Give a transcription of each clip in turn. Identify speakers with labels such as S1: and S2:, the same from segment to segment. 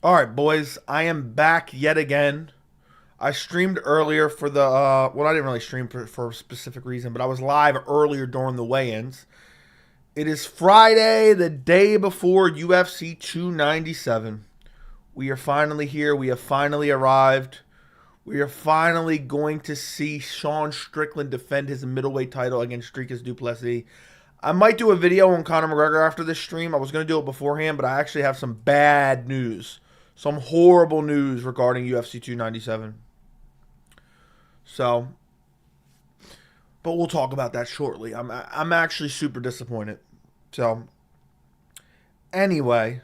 S1: All right, boys, I am back yet again. I streamed earlier for the well, I didn't really stream for a specific reason, but I was live earlier during the weigh-ins. It is Friday, the day before UFC 297. We are finally here. We have finally arrived. We are finally going to see Sean Strickland defend his middleweight title against Dricus Du Plessis. I might do a video on Conor McGregor after this stream. I was going to do it beforehand, but I actually have some bad news. Some horrible news regarding UFC 297. So, but we'll talk about that shortly. I'm actually super disappointed. So, anyway,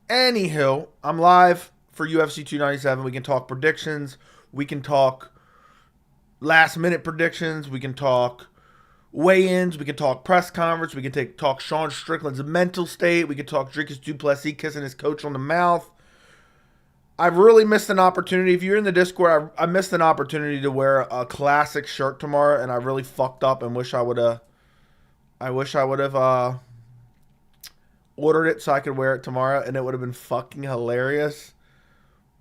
S1: anywho, I'm live for UFC 297. We can talk predictions. We can talk last minute predictions. We can talk weigh-ins. We can talk press conference. We can talk Sean Strickland's mental state. We can talk Dricus Du Plessis kissing his coach on the mouth. I've really missed an opportunity. If you're in the Discord, I missed an opportunity to wear a classic shirt tomorrow, and I really fucked up and wish I would have. I wish I would have ordered it so I could wear it tomorrow, and it would have been fucking hilarious.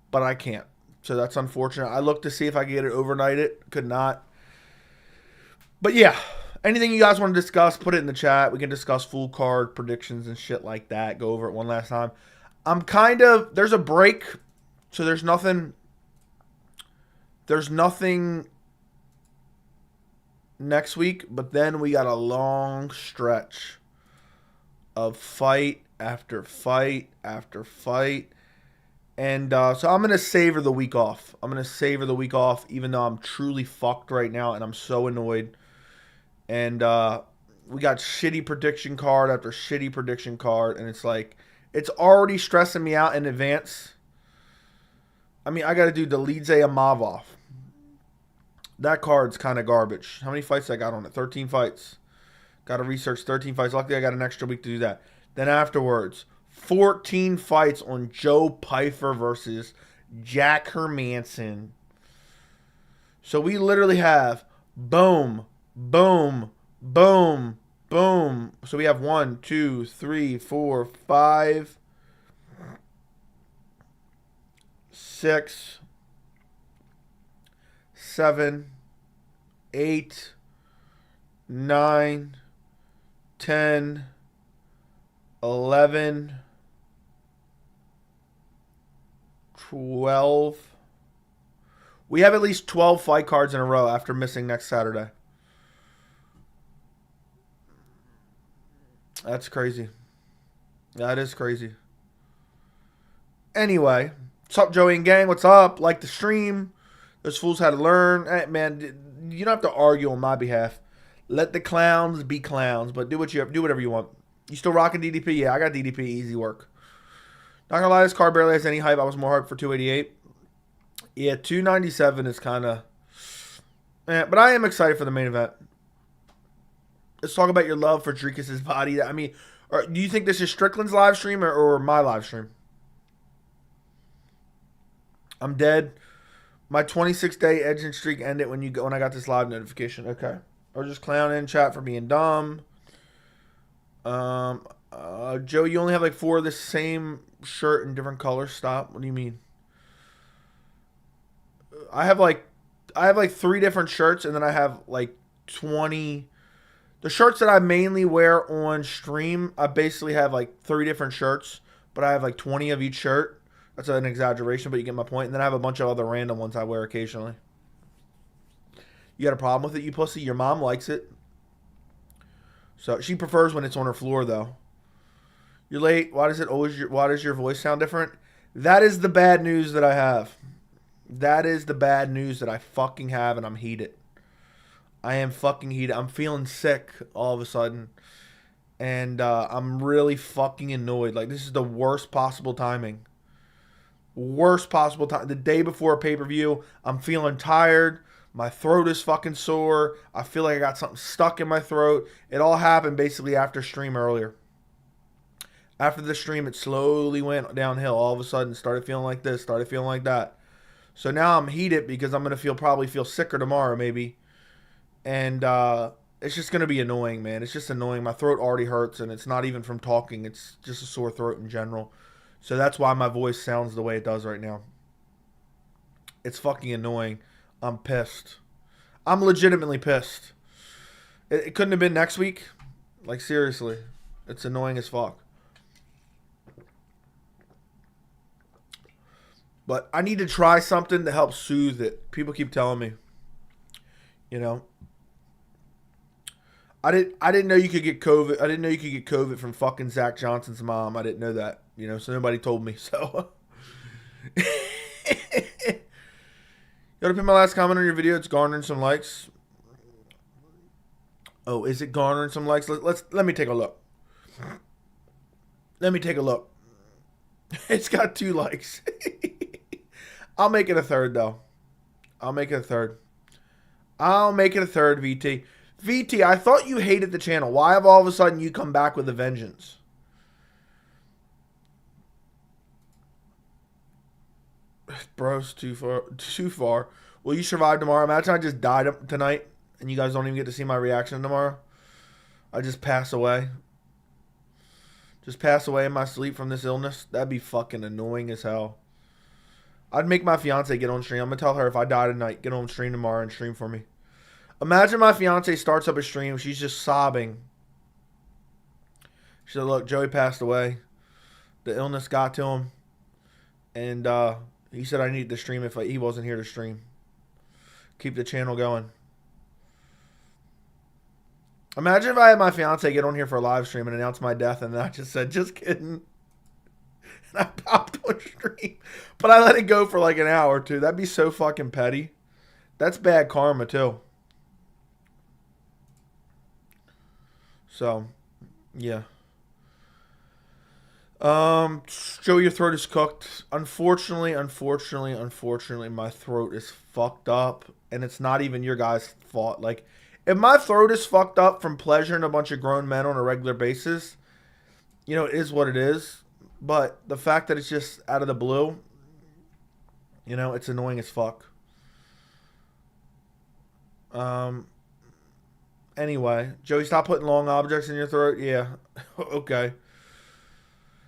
S1: But I can't, so that's unfortunate. I looked to see if I could get it overnighted, could not. But yeah, anything you guys want to discuss, put it in the chat. We can discuss full card predictions and shit like that. Go over it one last time. There's a break. So there's nothing next week, but then we got a long stretch of fight after fight after fight. And so I'm going to savor the week off. Even though I'm truly fucked right now and I'm so annoyed. And we got shitty prediction card after shitty prediction card. And it's like, it's already stressing me out in advance. I mean, I got to do the Lidze Amavov. That card's kind of garbage. How many fights I got on it? 13 fights. Got to research 13 fights. Luckily, I got an extra week to do that. Then afterwards, 14 fights on Joe Pyfer versus Jack Hermanson. So we literally have boom, boom, boom, boom. So we have 1, 2, 3, 4, 5, 6, 7, 8, 9, 10, 11, 12. We have at least 12 fight cards in a row after missing next Saturday. That's crazy. That is crazy. Anyway, what's up, Joey and gang? What's up? Like the stream. Those fools had to learn. Hey, man, you don't have to argue on my behalf. Let the clowns be clowns, but do whatever you want. You still rocking DDP? Yeah, I got DDP. Easy work. Not gonna lie, this card barely has any hype. I was more hyped for 288. Yeah, 297 is kind of. But I am excited for the main event. Let's talk about your love for Dricus's body. I mean, do you think this is Strickland's live stream or my live stream? I'm dead. My 26-day edging streak ended when I got this live notification. Okay. Or just clowning in chat for being dumb. Joe, you only have like 4 of the same shirt in different colors. Stop. What do you mean? I have like 3 different shirts, and then I have like 20. The shirts that I mainly wear on stream, I basically have like 3 different shirts, but I have like 20 of each shirt. That's an exaggeration, but you get my point. And then I have a bunch of other random ones I wear occasionally. You got a problem with it, you pussy? Your mom likes it. So she prefers when it's on her floor, though. You're late. Why does your voice sound different? That is the bad news that I have. That is the bad news that I fucking have, and I'm heated. I am fucking heated. I'm feeling sick all of a sudden. And I'm really fucking annoyed. Like, this is the worst possible timing. Worst possible time. The day before a pay-per-view, I'm feeling tired. My throat is fucking sore. I feel like I got something stuck in my throat. It all happened basically after stream earlier. After the stream, it slowly went downhill. All of a sudden, started feeling like this, started feeling like that. So now I'm heated because I'm going to probably feel sicker tomorrow maybe. And it's just going to be annoying, man. It's just annoying. My throat already hurts, and it's not even from talking. It's just a sore throat in general. So that's why my voice sounds the way it does right now. It's fucking annoying. I'm pissed. I'm legitimately pissed. It couldn't have been next week. Like, seriously. It's annoying as fuck. But I need to try something to help soothe it. People keep telling me. You know. I didn't know you could get COVID. I didn't know you could get COVID from fucking Zach Johnson's mom. I didn't know that. You know, so nobody told me. So you want to put my last comment on your video? It's garnering some likes. Oh, is it garnering some likes? Let me take a look. Let me take a look. It's got 2 likes. I'll make it a third though. I'll make it a third. VT. VT, I thought you hated the channel. Why have all of a sudden you come back with a vengeance? Bro's too far. Will you survive tomorrow? Imagine I just died tonight and you guys don't even get to see my reaction tomorrow. I just pass away. Just pass away in my sleep from this illness. That'd be fucking annoying as hell. I'd make my fiance get on stream. I'm going to tell her if I die tonight, get on stream tomorrow and stream for me. Imagine my fiance starts up a stream. She's just sobbing. She said, look, Joey passed away. The illness got to him. And he said I needed to stream if he wasn't here to stream. Keep the channel going. Imagine if I had my fiance get on here for a live stream and announce my death and then I just said, just kidding. And I popped on stream. But I let it go for like an hour or two. That'd be so fucking petty. That's bad karma too. So, yeah. Joe, your throat is cooked. Unfortunately, my throat is fucked up. And it's not even your guys' fault. Like, if my throat is fucked up from pleasuring a bunch of grown men on a regular basis, you know, it is what it is. But the fact that it's just out of the blue, you know, it's annoying as fuck. Anyway, Joey, stop putting long objects in your throat. Yeah. Okay.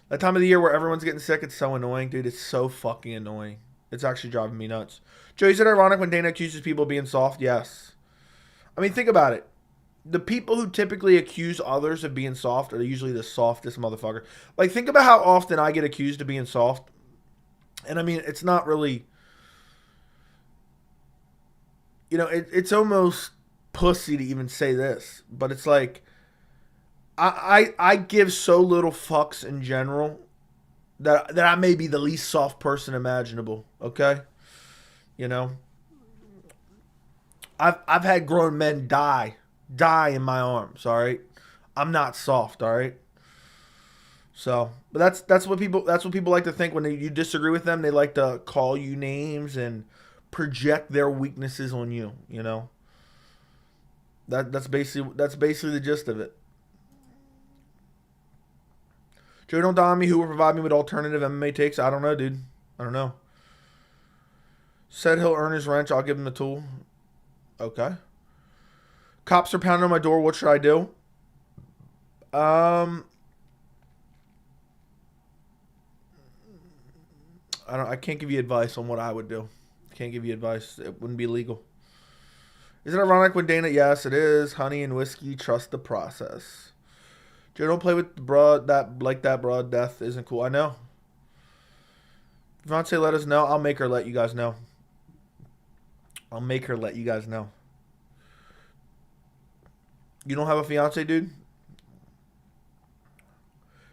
S1: That time of the year where everyone's getting sick, it's so annoying, dude. It's so fucking annoying. It's actually driving me nuts. Joey, is it ironic when Dana accuses people of being soft? Yes. I mean, think about it. The people who typically accuse others of being soft are usually the softest motherfucker. Like, think about how often I get accused of being soft. And I mean, it's not really, you know, it's almost pussy to even say this, but it's like I give so little fucks in general that I may be the least soft person imaginable. Okay, you know, I've had grown men die in my arms. All right, I'm not soft. All right. So, but that's what people like to think when you disagree with them. They like to call you names and project their weaknesses on you. You know. That's basically the gist of it. Joey, don't die on me. Who will provide me with alternative MMA takes? I don't know, dude. I don't know. Said he'll earn his wrench. I'll give him the tool. Okay. Cops are pounding on my door. What should I do? I can't give you advice on what I would do. Can't give you advice. It wouldn't be legal. Is it ironic when Dana? Yes, it is. Honey and whiskey. Trust the process. Joe, don't play with the broad that broad. Death isn't cool. I know. If Vontae let us know, I'll make her let you guys know. You don't have a fiance, dude?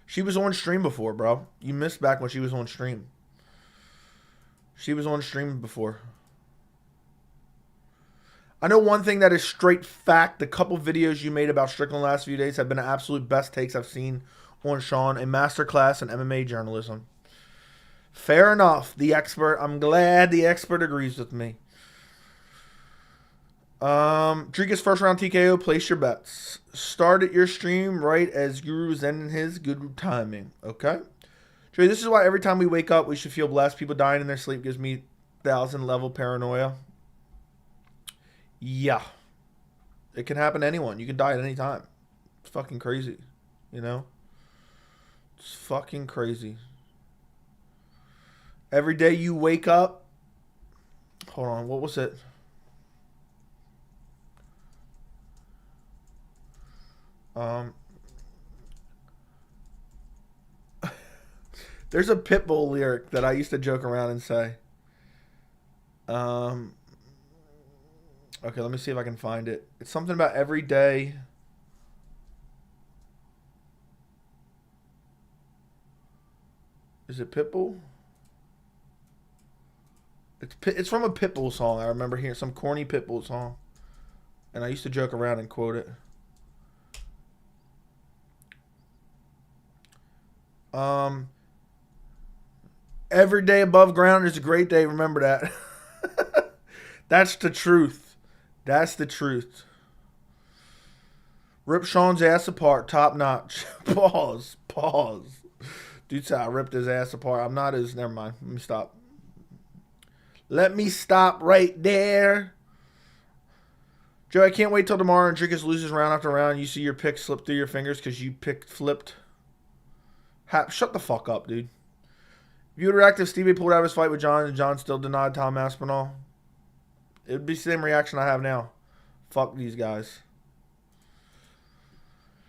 S1: She was on stream before, bro. You missed back when she was on stream. She was on stream before. I know one thing that is straight fact. The couple videos you made about Strickland the last few days have been the absolute best takes I've seen on Sean. A masterclass in MMA journalism. Fair enough. The expert. I'm glad the expert agrees with me. Dricus first round TKO. Place your bets. Started your stream right as Guru was ending his. Good timing. Okay. Trey, this is why every time we wake up, we should feel blessed. People dying in their sleep gives me 1,000 level paranoia. Yeah. It can happen to anyone. You can die at any time. It's fucking crazy. You know? It's fucking crazy. Every day you wake up. Hold on, what was it? There's a Pitbull lyric that I used to joke around and say. Okay, let me see if I can find it. It's something about every day. Is it Pitbull? It's from a Pitbull song. I remember hearing some corny Pitbull song, and I used to joke around and quote it. Every day above ground is a great day. Remember that. That's the truth. That's the truth. Rip Sean's ass apart, top notch. Pause. Pause. Dude said I ripped his ass apart. I'm not his. Never mind. Let me stop. Let me stop right there. Joe, I can't wait till tomorrow and Dricus loses round after round. You see your pick slip through your fingers because you picked flipped. Shut the fuck up, dude. If you would react if Stevie pulled out of his fight with John and John still denied Tom Aspinall, it would be the same reaction I have now. Fuck these guys.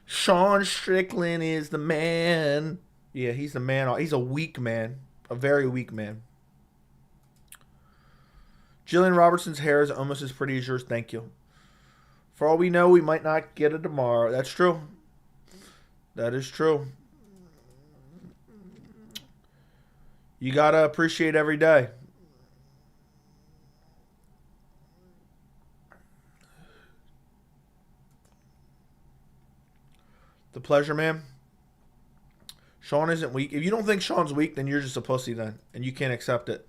S1: Sean Strickland is the man. Yeah, he's the man. He's a weak man. A very weak man. Jillian Robertson's hair is almost as pretty as yours. Thank you. For all we know, we might not get it tomorrow. That's true. That is true. You got to appreciate every day. The pleasure, man. Sean isn't weak. If you don't think Sean's weak, then you're just a pussy then. And you can't accept it.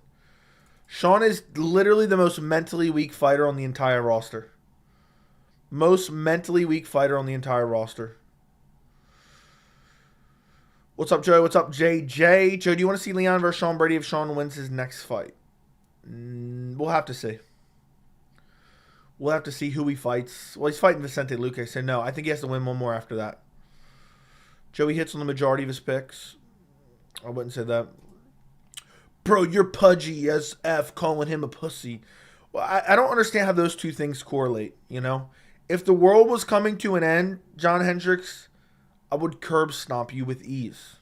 S1: Sean is literally the most mentally weak fighter on the entire roster. Most mentally weak fighter on the entire roster. What's up, Joey? What's up, JJ? Joe, do you want to see Leon versus Sean Brady if Sean wins his next fight? We'll have to see. We'll have to see who he fights. Well, he's fighting Vicente Luque, so no. I think he has to win one more after that. Joey hits on the majority of his picks. I wouldn't say that. Bro, you're pudgy as F, calling him a pussy. Well, I don't understand how those two things correlate, you know? If the world was coming to an end, John Hendricks, I would curb stomp you with ease.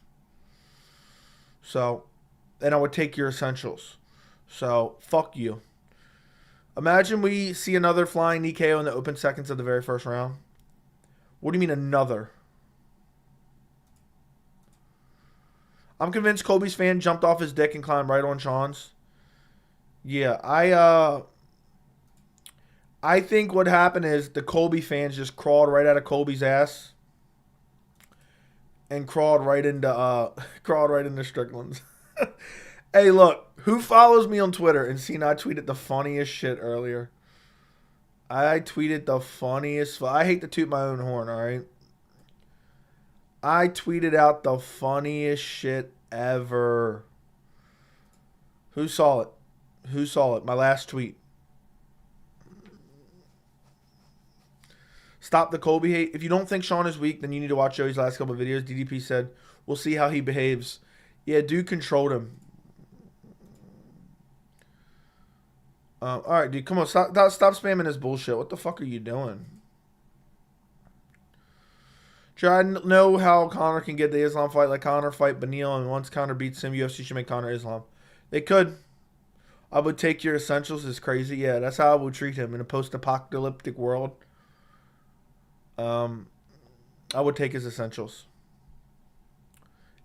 S1: So, and I would take your essentials. So, fuck you. Imagine we see another flying knee KO in the open seconds of the very first round. What do you mean another? I'm convinced Colby's fan jumped off his dick and climbed right on Sean's. Yeah, I think what happened is the Colby fans just crawled right out of Colby's ass and crawled right into Strickland's. Hey, look, who follows me on Twitter and seen I tweeted the funniest shit earlier? I tweeted the funniest. I hate to toot my own horn, all right? I tweeted out the funniest shit ever. Who saw it? Who saw it? My last tweet. Stop the Colby hate. If you don't think Sean is weak, then you need to watch Joey's last couple of videos. DDP said, we'll see how he behaves. Yeah, dude controlled him. All right, dude, come on. Stop spamming this bullshit. What the fuck are you doing? Try to know how Conor can get the Islam fight like Conor fight Beneil, and once Conor beats him, UFC should make Conor Islam. They could. I would take your essentials is crazy. Yeah, that's how I would treat him in a post-apocalyptic world. I would take his essentials.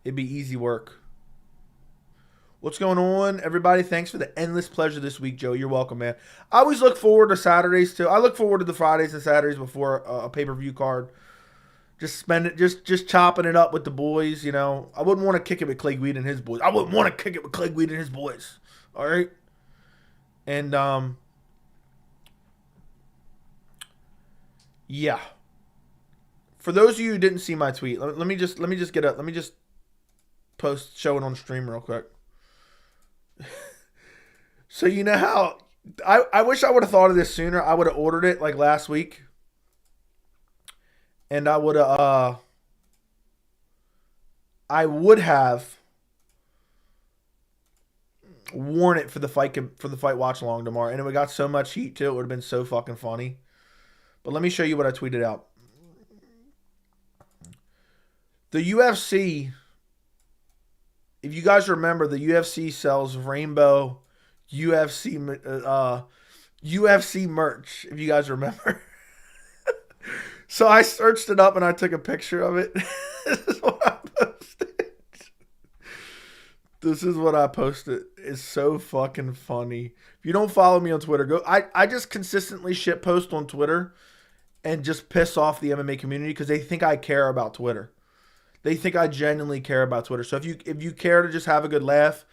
S1: It'd be easy work. What's going on, everybody? Thanks for the endless pleasure this week, Joe. You're welcome, man. I always look forward to Saturdays, too. I look forward to the Fridays and Saturdays before a pay-per-view card. Just spend it, just chopping it up with the boys, you know. I wouldn't want to kick it with Clay Weed and his boys. I wouldn't want to kick it with Clay Weed and his boys. All right? And, yeah. For those of you who didn't see my tweet, let me just post, show it on stream real quick. So you know how I wish I would have thought of this sooner. I would have ordered it like last week. And I would have worn it for the fight watch along tomorrow, and it got so much heat too. It would have been so fucking funny. But let me show you what I tweeted out. The UFC, if you guys remember, the UFC sells rainbow UFC merch. If you guys remember. So I searched it up and I took a picture of it. This is what I posted. This is what I posted. It's so fucking funny. If you don't follow me on Twitter, go. I just consistently shit post on Twitter and just piss off the MMA community because they think I care about Twitter. They think I genuinely care about Twitter. So if you care to just have a good laugh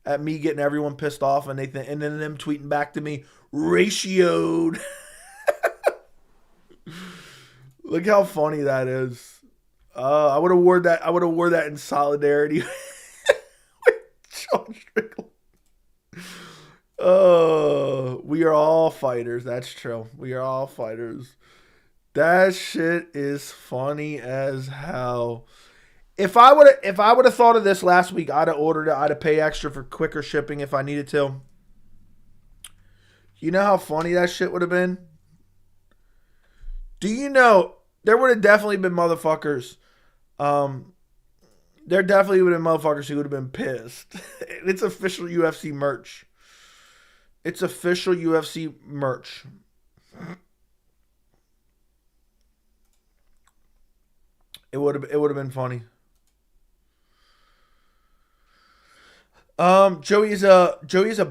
S1: at me getting everyone pissed off and and then them tweeting back to me, ratioed. Look how funny that is. I would have wore that. I would have wore that in solidarity with Sean Strickland. We are all fighters. That's true. We are all fighters. That shit is funny as hell. If I would have thought of this last week, I'd have ordered it. I'd have paid extra for quicker shipping if I needed to. You know how funny that shit would have been? Do you know there would have definitely been motherfuckers? There definitely would have been motherfuckers who would have been pissed. It's official UFC merch. It's official UFC merch. It would have been funny. Joey is a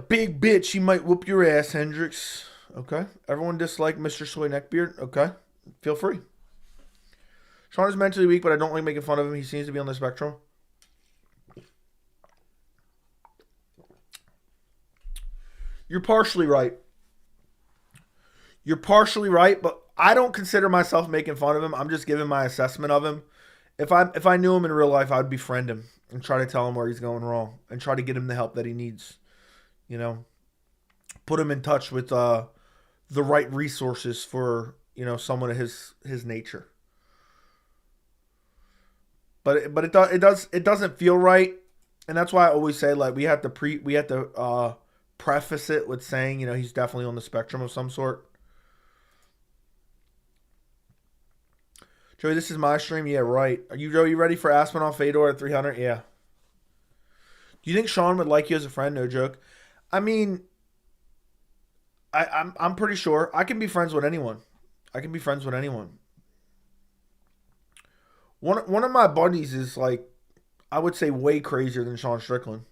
S1: big bitch. He might whoop your ass, Hendricks. Okay. Everyone dislike Mr. Soy Neckbeard. Okay. Feel free. Sean is mentally weak, but I don't like making fun of him. He seems to be on the spectrum. You're partially right. You're partially right, but I don't consider myself making fun of him. I'm just giving my assessment of him. If I knew him in real life, I'd befriend him and try to tell him where he's going wrong and try to get him the help that he needs. You know, put him in touch with the right resources for, you know, someone of his nature. But it doesn't feel right, and that's why I always say, like, we have to preface it with saying, you know, he's definitely on the spectrum of some sort. Joey, this is my stream. Yeah, right. Are you ready for Aspinall Fedor at 300? Yeah. Do you think Sean would like you as a friend? No joke. I mean, I'm pretty sure I can be friends with anyone. I can be friends with anyone. One of my buddies is, like, I would say way crazier than Sean Strickland.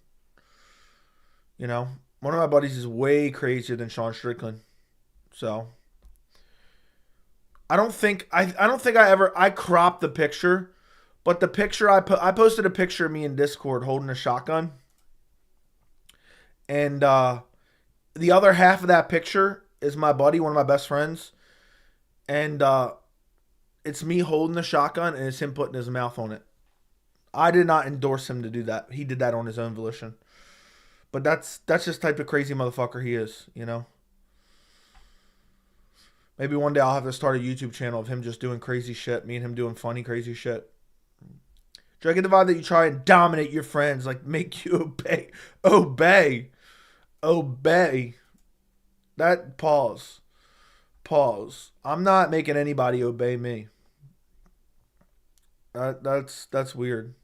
S1: You know, one of my buddies is way crazier than Sean Strickland. So I don't think I cropped the picture, but the picture I posted a picture of me in Discord holding a shotgun, and the other half of that picture is my buddy, one of my best friends, and it's me holding the shotgun and it's him putting his mouth on it. I did not endorse him to do that. He did that on his own volition. But that's just the type of crazy motherfucker he is, you know. Maybe one day I'll have to start a YouTube channel of him just doing crazy shit. Me and him doing funny, crazy shit. Do I get the vibe that you try and dominate your friends, like make you obey? That pause. I'm not making anybody obey me. That's weird.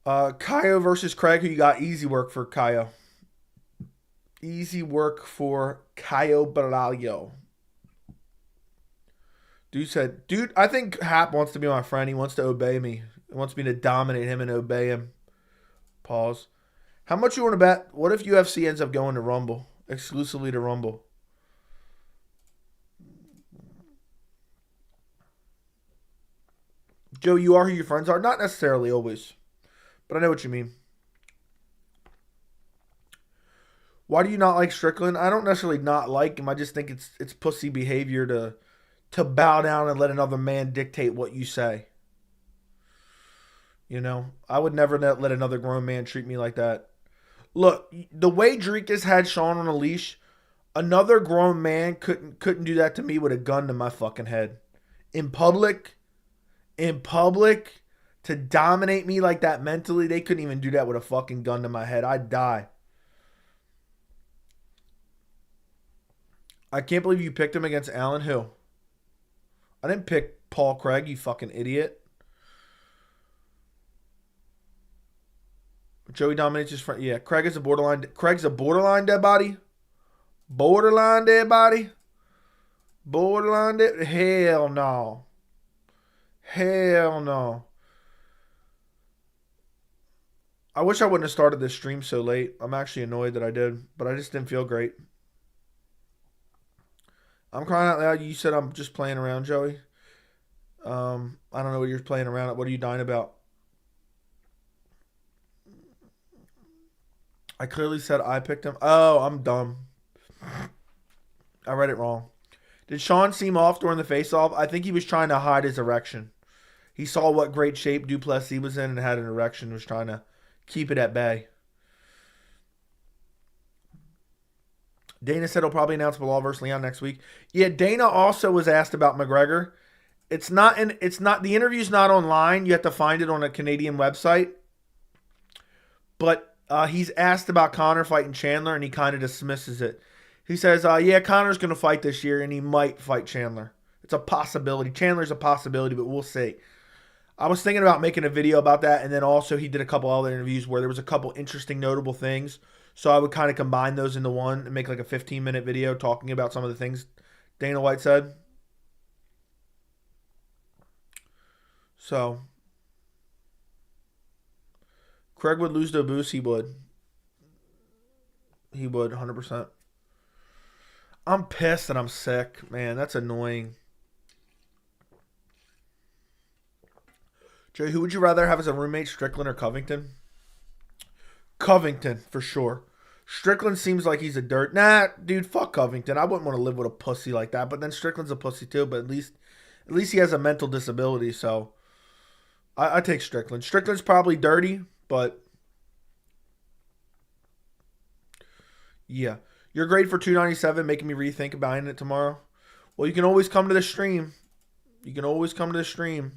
S1: Kaio versus Craig. Who you got? Easy work for Kaio. Easy work for Caio Baralho. Dude said, dude, I think Hap wants to be my friend. He wants to obey me. He wants me to dominate him and obey him. Pause. How much you want to bet? What if UFC ends up going to Rumble? Exclusively to Rumble. Joe, you are who your friends are? Not necessarily always. But I know what you mean. Why do you not like Strickland? I don't necessarily not like him. I just think it's pussy behavior to bow down and let another man dictate what you say. You know, I would never let another grown man treat me like that. Look, the way Dricus had Sean on a leash, another grown man couldn't do that to me with a gun to my fucking head. In public, To dominate me like that mentally, they couldn't even do that with a fucking gun to my head. I'd die. I can't believe you picked him against Allen. Who? I didn't pick Paul Craig, you fucking idiot. Joey dominates his friend. Yeah, Craig's a borderline dead body. Borderline dead body. Borderline dead. Hell no. Hell no. I wish I wouldn't have started this stream so late. I'm actually annoyed that I did, but I just didn't feel great. I'm crying out loud. You said I'm just playing around, Joey. I don't know what you're playing around at. What are you dying about? I clearly said I picked him. Oh, I'm dumb. I read it wrong. Did Sean seem off during the face-off? I think he was trying to hide his erection. He saw what great shape Du Plessis was in and had an erection. Was trying to keep it at bay. Dana said he'll probably announce Bilal versus Leon next week. Yeah, Dana also was asked about McGregor. It's not the interview's not online. You have to find it on a Canadian website. But he's asked about Conor fighting Chandler, and he kind of dismisses it. He says, yeah, Conor's going to fight this year, and he might fight Chandler. It's a possibility. Chandler's a possibility, but we'll see. I was thinking about making a video about that, and then also he did a couple other interviews where there was a couple interesting, notable things. So I would kind of combine those into one and make like a 15-minute video talking about some of the things Dana White said. So, Craig would lose to Abus. He would. He would, 100%. I'm pissed that I'm sick. Man, that's annoying. Joey, who would you rather have as a roommate, Strickland or Covington? Covington, for sure. Strickland seems like he's a dirt. Nah, dude, fuck Covington. I wouldn't want to live with a pussy like that. But then Strickland's a pussy too. But at least he has a mental disability. So I take Strickland. Strickland's probably dirty, but yeah. You're great for $297, making me rethink buying it tomorrow. Well, you can always come to the stream. You can always come to the stream.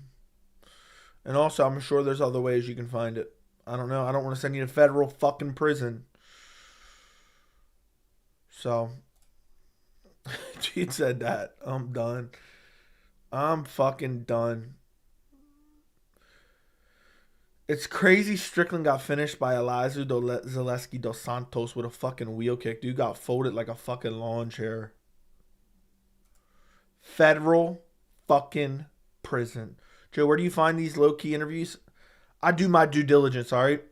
S1: And also, I'm sure there's other ways you can find it. I don't know. I don't want to send you to federal fucking prison. So, she said that. I'm done. I'm fucking done. It's crazy Strickland got finished by Elizu Zaleski dos Santos with a fucking wheel kick. Dude got folded like a fucking lawn chair. Federal fucking prison. Joe, where do you find these low-key interviews? I do my due diligence, all right?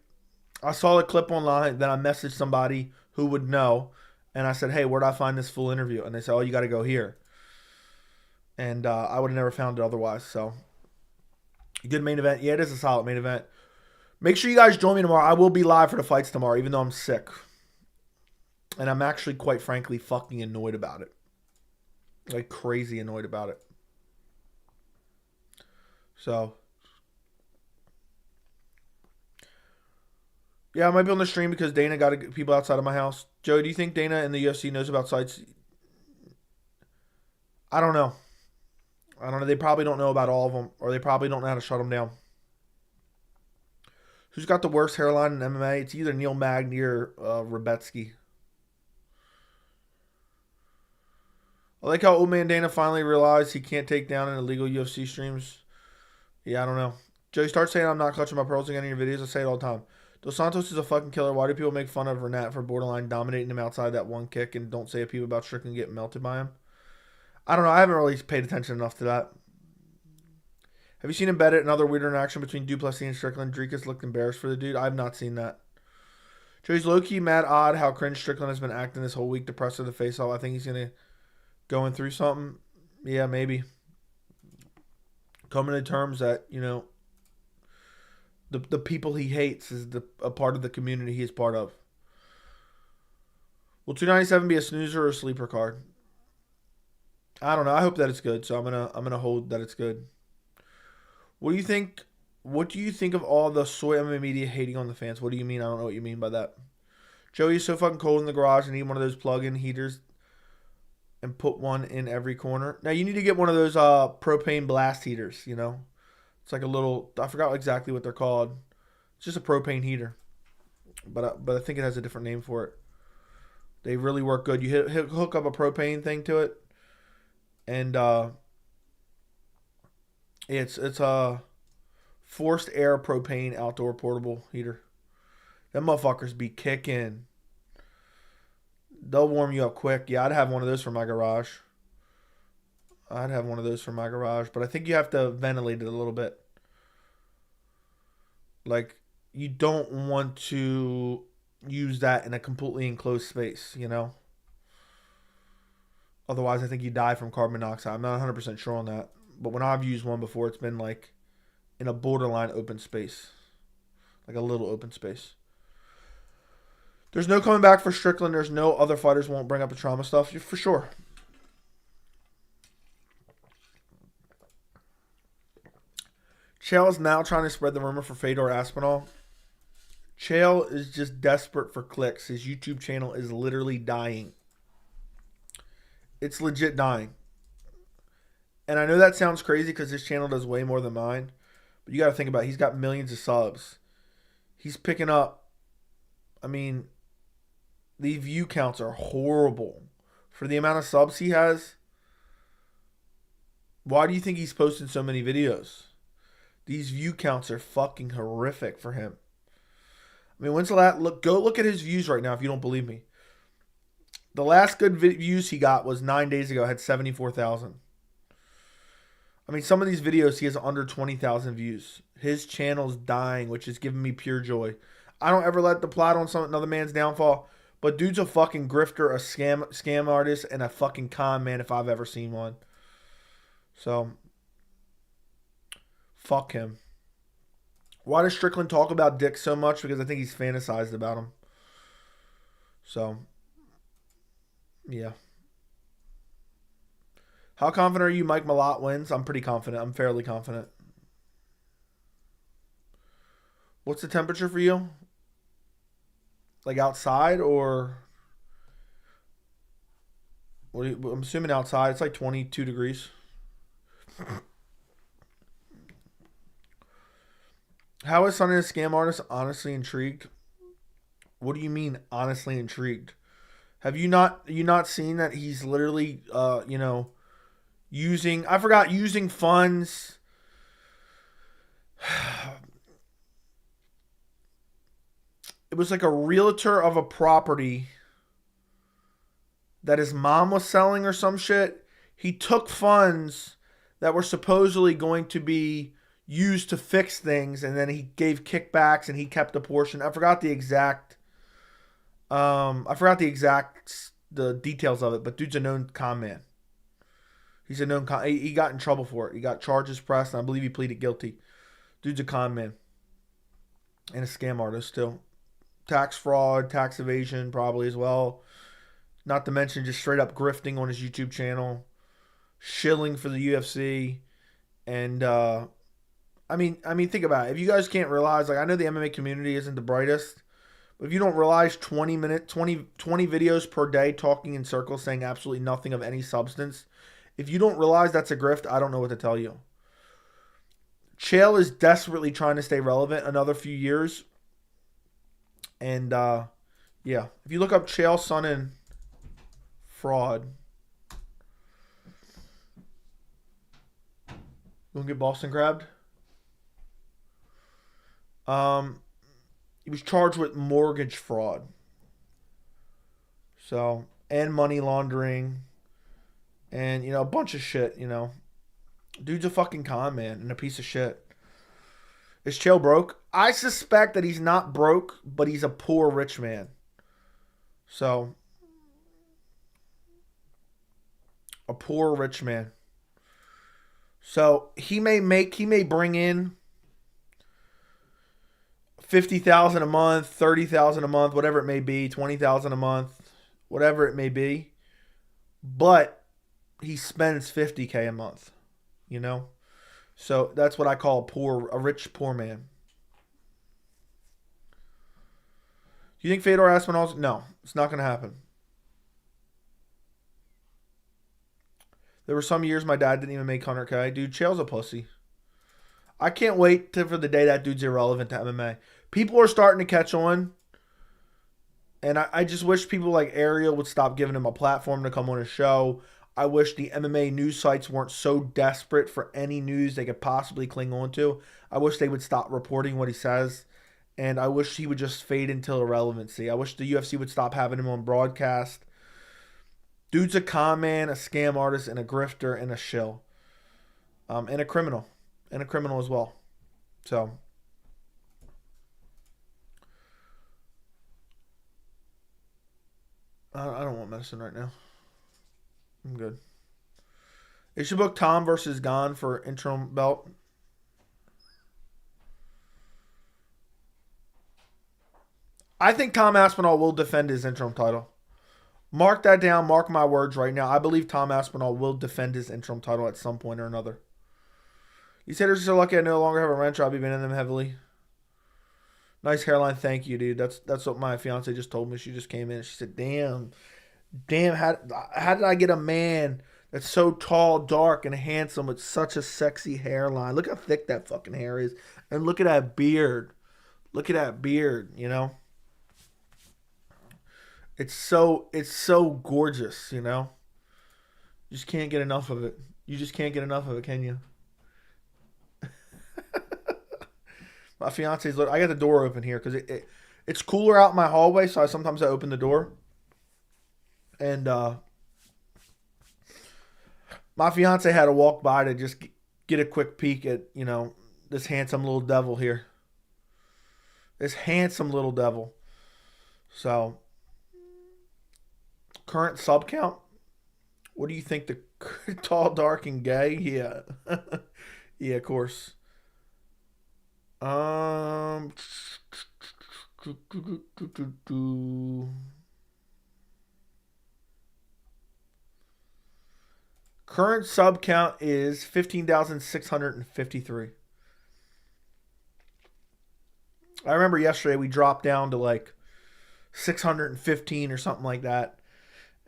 S1: I saw a clip online, then I messaged somebody who would know, and I said, hey, where do I find this full interview? And they said, oh, you got to go here. And I would have never found it otherwise, so. Good main event. Yeah, it is a solid main event. Make sure you guys join me tomorrow. I will be live for the fights tomorrow, even though I'm sick. And I'm actually, quite frankly, fucking annoyed about it. Like, crazy annoyed about it. So, yeah, I might be on the stream because Dana got people outside of my house. Joe, do you think Dana in the UFC knows about sites? I don't know. They probably don't know about all of them, or they probably don't know how to shut them down. Who's got the worst hairline in MMA? It's either Neil Magny or Rebetsky. I like how old man Dana finally realized he can't take down an illegal UFC streams. Yeah, I don't know. Joey, start saying I'm not clutching my pearls again in your videos. I say it all the time. Dos Santos is a fucking killer. Why do people make fun of Renat for borderline dominating him outside that one kick and don't say a peep about Strickland getting melted by him? I don't know. I haven't really paid attention enough to that. Have you seen Embedded, another weird interaction between Du Plessis and Strickland? Dricus looked embarrassed for the dude. I have not seen that. Joey's low-key mad odd how cringe Strickland has been acting this whole week, depressed of the face-off. I think he's going to going through something. Yeah, maybe. Coming to terms that, you know, the people he hates is a part of the community he is part of. Will 297 be a snoozer or a sleeper card? I don't know. I hope that it's good, so I'm gonna hold that it's good. What do you think? What do you think of all the soy MMA media hating on the fans? What do you mean? I don't know what you mean by that. Joey is so fucking cold in the garage. I need one of those plug-in heaters and put one in every corner. Now you need to get one of those propane blast heaters. You know, It's like a little, I forgot exactly what they're called. It's just a propane heater. But I think it has a different name for it. They really work good. You hook up a propane thing to it, and it's a forced air propane outdoor portable heater. Them motherfuckers be kicking. They'll warm you up quick. Yeah, I'd have one of those for my garage. But I think you have to ventilate it a little bit. Like, you don't want to use that in a completely enclosed space, you know? Otherwise, I think you die from carbon monoxide. I'm not 100% sure on that. But when I've used one before, it's been like in a borderline open space. Like a little open space. There's no coming back for Strickland. There's no other fighters won't bring up the trauma stuff, for sure. Chael is now trying to spread the rumor for Fedor Aspinall. Chael is just desperate for clicks. His YouTube channel is literally dying. It's legit dying. And I know that sounds crazy because his channel does way more than mine. But you got to think about it. He's got millions of subs. He's picking up. I mean, the view counts are horrible. For the amount of subs he has, why do you think he's posting so many videos? These view counts are fucking horrific for him. I mean, when's the last go look at his views right now if you don't believe me. The last good views he got was 9 days ago. Had 74,000. I mean, some of these videos he has under 20,000 views. His channel's dying, which is giving me pure joy. I don't ever let the plot on another man's downfall, but dude's a fucking grifter, a scam artist, and a fucking con man if I've ever seen one. So, fuck him. Why does Strickland talk about Dick so much? Because I think he's fantasized about him. So, yeah. How confident are you Mike Malott wins? I'm pretty confident. I'm fairly confident. What's the temperature for you? Like outside or... I'm assuming outside. It's like 22 degrees. How is Sonny a scam artist? Honestly intrigued. What do you mean honestly intrigued? Have you not seen that he's literally using funds? It was like a realtor of a property that his mom was selling or some shit. He took funds that were supposedly going to be used to fix things, and then he gave kickbacks and he kept a portion. I forgot the exact the details of it, but dude's a known con man. He's a known con. He got in trouble for it. He got charges pressed, and I believe he pleaded guilty. Dude's a con man and a scam artist still. Tax fraud, tax evasion probably as well. Not to mention just straight up grifting on his YouTube channel, shilling for the UFC, and I mean, think about it. If you guys can't realize, like, I know the MMA community isn't the brightest, but if you don't realize 20 videos per day talking in circles saying absolutely nothing of any substance, if you don't realize that's a grift, I don't know what to tell you. Chael is desperately trying to stay relevant another few years. And, yeah. If you look up Chael Sonnen fraud, you want to get Boston grabbed? He was charged with mortgage fraud. So, and money laundering. And, a bunch of shit, Dude's a fucking con man and a piece of shit. Is Chael broke? I suspect that he's not broke, but he's a poor rich man. So, a poor rich man. So, he may bring in $50,000 a month, $30,000 a month, whatever it may be, $20,000 a month, whatever it may be. But he spends $50K a month, So that's what I call a rich poor man. You think Fedor Aspinall's? No, it's not going to happen. There were some years my dad didn't even make 100K. Dude, Chael's a pussy. I can't wait for the day that dude's irrelevant to MMA. People are starting to catch on. And I just wish people like Ariel would stop giving him a platform to come on his show. I wish the MMA news sites weren't so desperate for any news they could possibly cling on to. I wish they would stop reporting what he says. And I wish he would just fade into irrelevancy. I wish the UFC would stop having him on broadcast. Dude's a con man, a scam artist, and a grifter, and a shill. And a criminal. And a criminal as well. So... I don't want medicine right now. I'm good. They should book Tom versus Gon for interim belt. I think Tom Aspinall will defend his interim title. Mark that down. Mark my words right now. I believe Tom Aspinall will defend his interim title at some point or another. You said they're so lucky I no longer have a wrench. I'll be banning them heavily. Nice hairline, thank you, dude. That's what my fiance just told me. She just came in and she said, damn, how did I get a man that's so tall, dark, and handsome with such a sexy hairline? Look how thick that fucking hair is. And look at that beard. Look at that beard, you know? It's so gorgeous, you know? You just can't get enough of it. You just can't get enough of it, can you? My fiance's look. I got the door open here because it's cooler out in my hallway, so sometimes I open the door. And my fiance had to walk by to just get a quick peek at, you know, this handsome little devil here. This handsome little devil. So, current sub count. What do you think? The tall, dark, and gay? Yeah, yeah, of course. Current sub count is 15,653. I remember yesterday we dropped down to like 615 or something like that,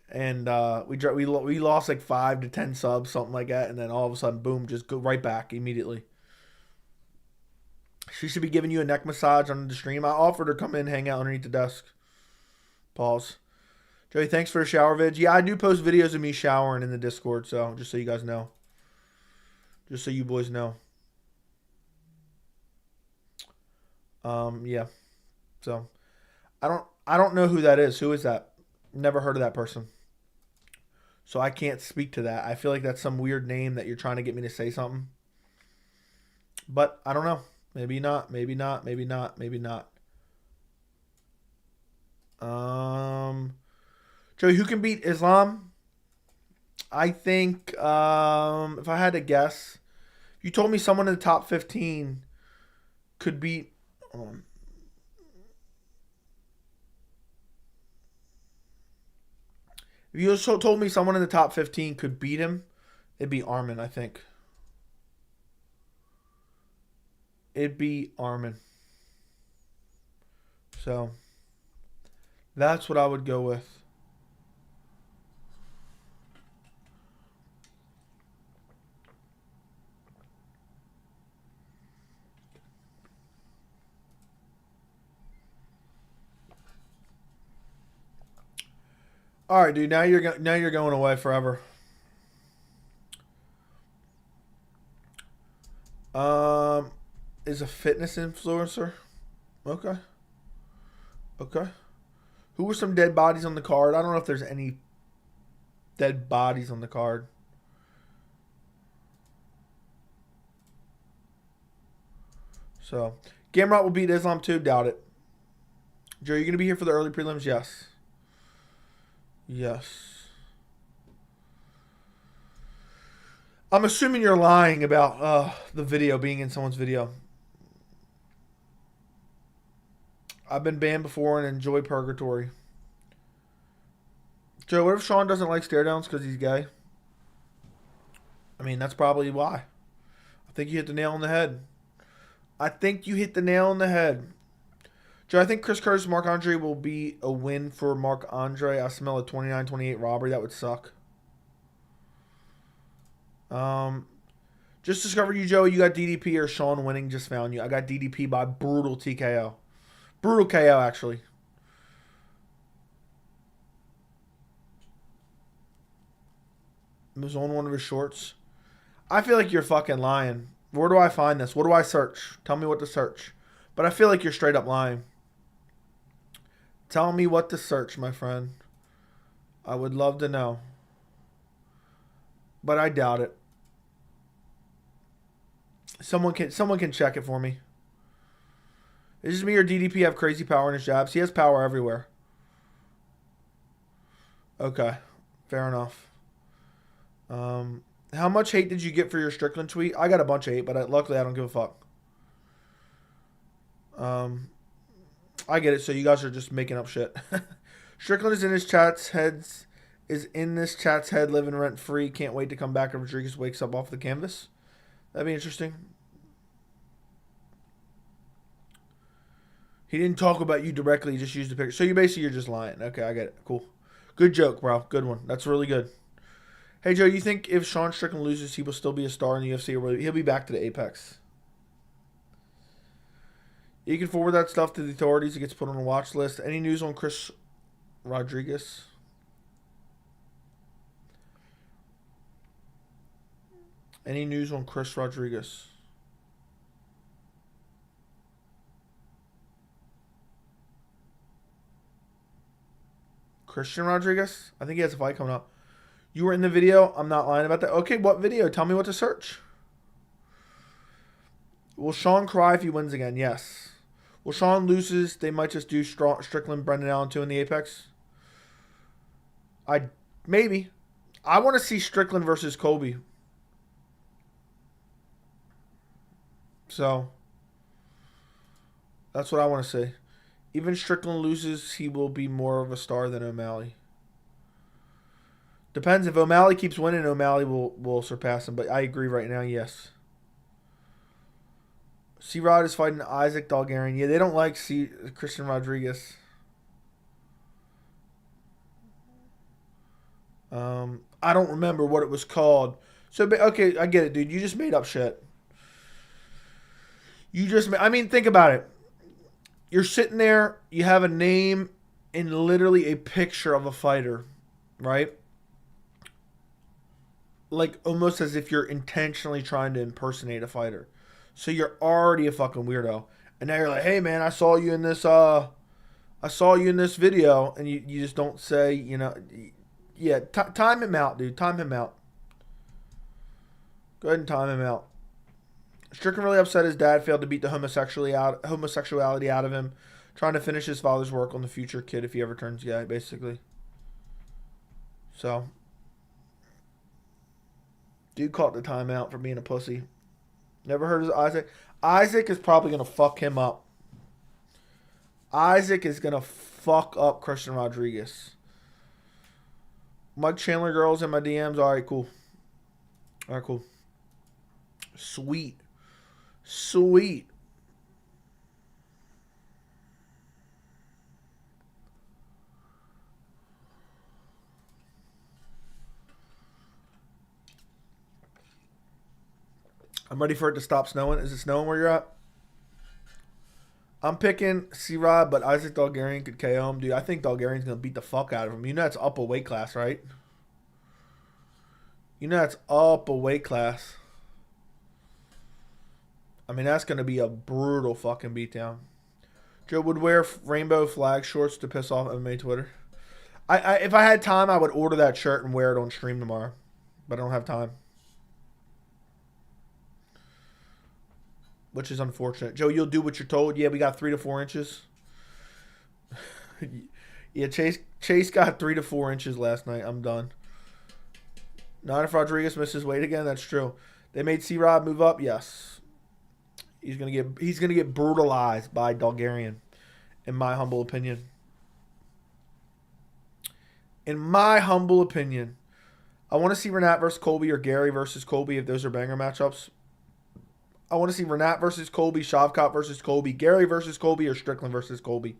S1: and we lost like 5 to 10 subs, something like that, and then all of a sudden, boom, just go right back immediately. She should be giving you a neck massage on the stream. I offered her to come in and hang out underneath the desk. Pause. Joey, thanks for the shower vids. Yeah, I do post videos of me showering in the Discord, so just so you guys know. Just so you boys know. Yeah. So I don't know who that is. Who is that? Never heard of that person. So I can't speak to that. I feel like that's some weird name that you're trying to get me to say something. But I don't know. Maybe not. Maybe not. Maybe not. Maybe not. Joey, who can beat Islam? I think if I had to guess, you told me someone in the top 15 could beat. If you also told me someone in the top 15 could beat him, it'd be Armin, I think. It'd be Armin. So, that's what I would go with. All right, dude. Now you're going away forever. Is a fitness influencer. Okay. Okay. Who were some dead bodies on the card? I don't know if there's any dead bodies on the card. So, Gamrot will beat Islam too. Doubt it. Joe, you gonna be here for the early prelims? Yes. Yes. I'm assuming you're lying about the video being in someone's video. I've been banned before and enjoy purgatory. Joe, what if Sean doesn't like stare downs because he's gay? I mean, that's probably why. I think you hit the nail on the head. I think you hit the nail on the head. Joe, I think Chris Curtis Mark Andre will be a win for Mark Andre. I smell a 29-28 robbery. That would suck. Joe, Just discovered you, Joe. You got DDP or Sean winning. Just found you. I got DDP by brutal TKO. Brutal KO, actually. It was on one of his shorts. I feel like you're fucking lying. Where do I find this? What do I search? Tell me what to search. But I feel like you're straight up lying. Tell me what to search, my friend. I would love to know. But I doubt it. Someone can check it for me. Is this me or DDP have crazy power in his jabs? He has power everywhere. Okay. Fair enough. How much hate did you get for your Strickland tweet? I got a bunch of hate, but luckily I don't give a fuck. I get it. So you guys are just making up shit. Strickland is in his chat's heads. Is in this chat's head, living rent free. Can't wait to come back if Dricus wakes up off the canvas. That'd be interesting. He didn't talk about you directly. He just used the picture. So you're just lying. Okay, I get it. Cool. Good joke, bro. Good one. That's really good. Hey, Joe, you think if Sean Strickland loses, he will still be a star in the UFC, or he'll be back to the Apex? You can forward that stuff to the authorities. It gets put on a watch list. Any news on Chris Rodriguez? Any news on Chris Rodriguez? Christian Rodriguez? I think he has a fight coming up. You were in the video. I'm not lying about that. Okay, what video? Tell me what to search. Will Sean cry if he wins again? Yes. Will Sean loses? They might just do Strickland, Brendan Allen 2 in the Apex. Maybe. I want to see Strickland versus Colby. So, that's what I want to see. Even Strickland loses, he will be more of a star than O'Malley. Depends. If O'Malley keeps winning, O'Malley will surpass him. But I agree right now, yes. C-Rod is fighting Isaac Dalgarian. Yeah, they don't like Christian Rodriguez. I don't remember what it was called. So, okay, I get it, dude. You just made up shit. I mean, think about it. You're sitting there, you have a name and literally a picture of a fighter, right? Like, almost as if you're intentionally trying to impersonate a fighter. So you're already a fucking weirdo. And now you're like, hey, man, I saw you in this video. And you just don't say, yeah, time him out, dude. Time him out. Go ahead and time him out. Strickland really upset his dad failed to beat the homosexuality out of him. Trying to finish his father's work on the future kid if he ever turns gay, basically. So, dude caught the timeout for being a pussy. Never heard of Isaac. Isaac is probably going to fuck him up. Isaac is going to fuck up Christian Rodriguez. Mike Chandler girls in my DMs. All right, cool. All right, cool. Sweet. Sweet. I'm ready for it to stop snowing. Is it snowing where you're at? I'm picking C-Rod, but Isaac Dalgarian could KO him. Dude, I think Dalgarian's going to beat the fuck out of him. You know that's up a weight class, right? You know that's up a weight class. I mean, that's going to be a brutal fucking beatdown. Joe would wear rainbow flag shorts to piss off MMA Twitter. If I had time, I would order that shirt and wear it on stream tomorrow. But I don't have time. Which is unfortunate. Joe, you'll do what you're told. Yeah, we got 3 to 4 inches. Yeah, Chase got 3 to 4 inches last night. I'm done. Not if Rodriguez misses weight again. That's true. They made C-Rod move up. Yes. He's gonna get brutalized by Dalgarian, in my humble opinion. In my humble opinion, I want to see Renat versus Colby or Gary versus Colby if those are banger matchups. I want to see Renat versus Colby, Shavkat versus Colby, Gary versus Colby, or Strickland versus Colby.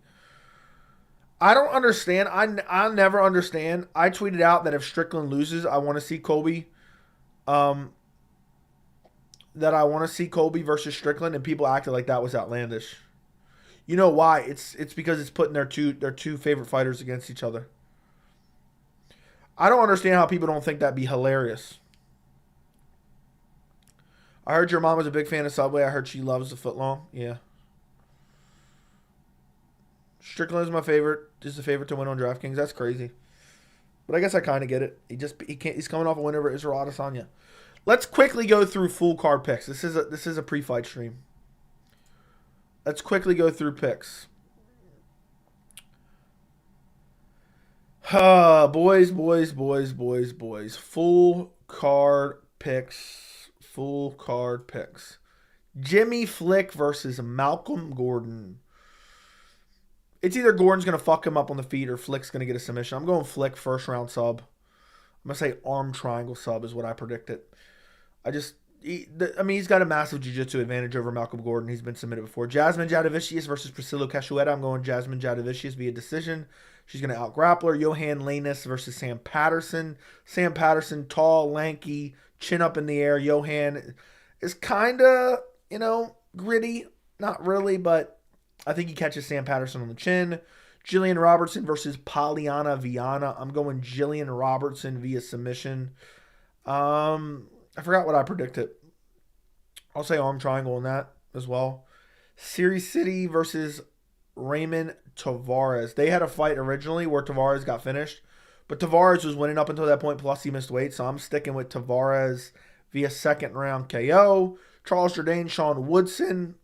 S1: I don't understand. I'll never understand. I tweeted out that if Strickland loses, I want to see Colby that I want to see Colby versus Strickland, and people acted like that was outlandish. You know why? It's because it's putting their two favorite fighters against each other. I don't understand how people don't think that'd be hilarious. I heard your mom was a big fan of Subway. I heard she loves the footlong. Yeah. Strickland is my favorite. Just the favorite to win on DraftKings. That's crazy. But I guess I kind of get it. He's coming off a win over Israel Adesanya. Let's quickly go through full card picks. This is a pre-fight stream. Let's quickly go through picks. Boys. Full card picks. Full card picks. Jimmy Flick versus Malcolm Gordon. It's either Gordon's going to fuck him up on the feet or Flick's going to get a submission. I'm going Flick first round sub. I'm going to say arm triangle sub is what I predicted. He's got a massive jiu-jitsu advantage over Malcolm Gordon. He's been submitted before. Jasmine Jadavicius versus Priscilla Cachoeira. I'm going Jasmine Jadavicius via decision. She's going to out-grapple her. Johan Lanus versus Sam Patterson. Sam Patterson, tall, lanky, chin up in the air. Johan is kind of, gritty. Not really, but I think he catches Sam Patterson on the chin. Jillian Robertson versus Polyana Viana. I'm going Jillian Robertson via submission. I forgot what I predicted. I'll say arm triangle on that as well. Series City versus Raymond Tavares. They had a fight originally where Tavares got finished, but Tavares was winning up until that point, plus he missed weight, so I'm sticking with Tavares via second round KO. Charles Jourdain, Sean Woodson.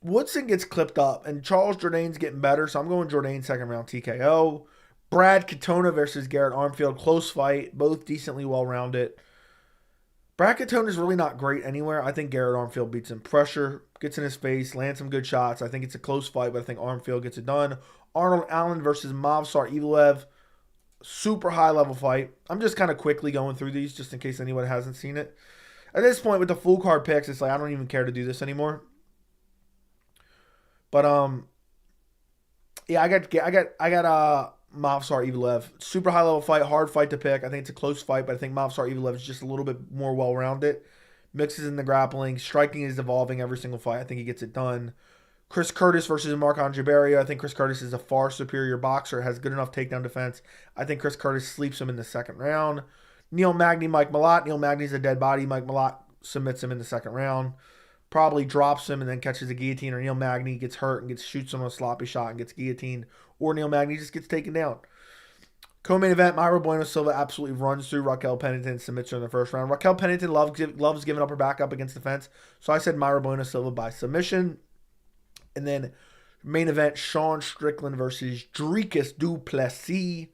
S1: Woodson gets clipped up, and Charles Jourdain's getting better, so I'm going Jourdain second round TKO. Brad Katona versus Garrett Armfield. Close fight. Both decently well-rounded. Brad Katona is really not great anywhere. I think Garrett Armfield beats him. Pressure, gets in his face, lands some good shots. I think it's a close fight, but I think Armfield gets it done. Arnold Allen versus Movsar Evloev. Super high-level fight. I'm just kind of quickly going through these just in case anyone hasn't seen it. At this point, with the full card picks, it's like I don't even care to do this anymore. But yeah, I got Movsar Evloev. Super high level fight, hard fight to pick. I think it's a close fight, but I think Movsar Evloev is just a little bit more well rounded. Mixes in the grappling, striking is evolving every single fight. I think he gets it done. Chris Curtis versus Marc-Andre Barrios. I think Chris Curtis is a far superior boxer, has good enough takedown defense. I think Chris Curtis sleeps him in the second round. Neil Magny, Mike Malott. Neil Magny's a dead body. Mike Malott submits him in the second round. Probably drops him and then catches a guillotine, or Neil Magny gets hurt and shoots him on a sloppy shot and gets guillotined, or Neil Magny just gets taken down. Co-main event, Mayra Bueno Silva absolutely runs through Raquel Pennington, submits her in the first round. Raquel Pennington loves giving up her back up against the fence, so I said Mayra Bueno Silva by submission. And then main event, Sean Strickland versus Dricus Du Plessis.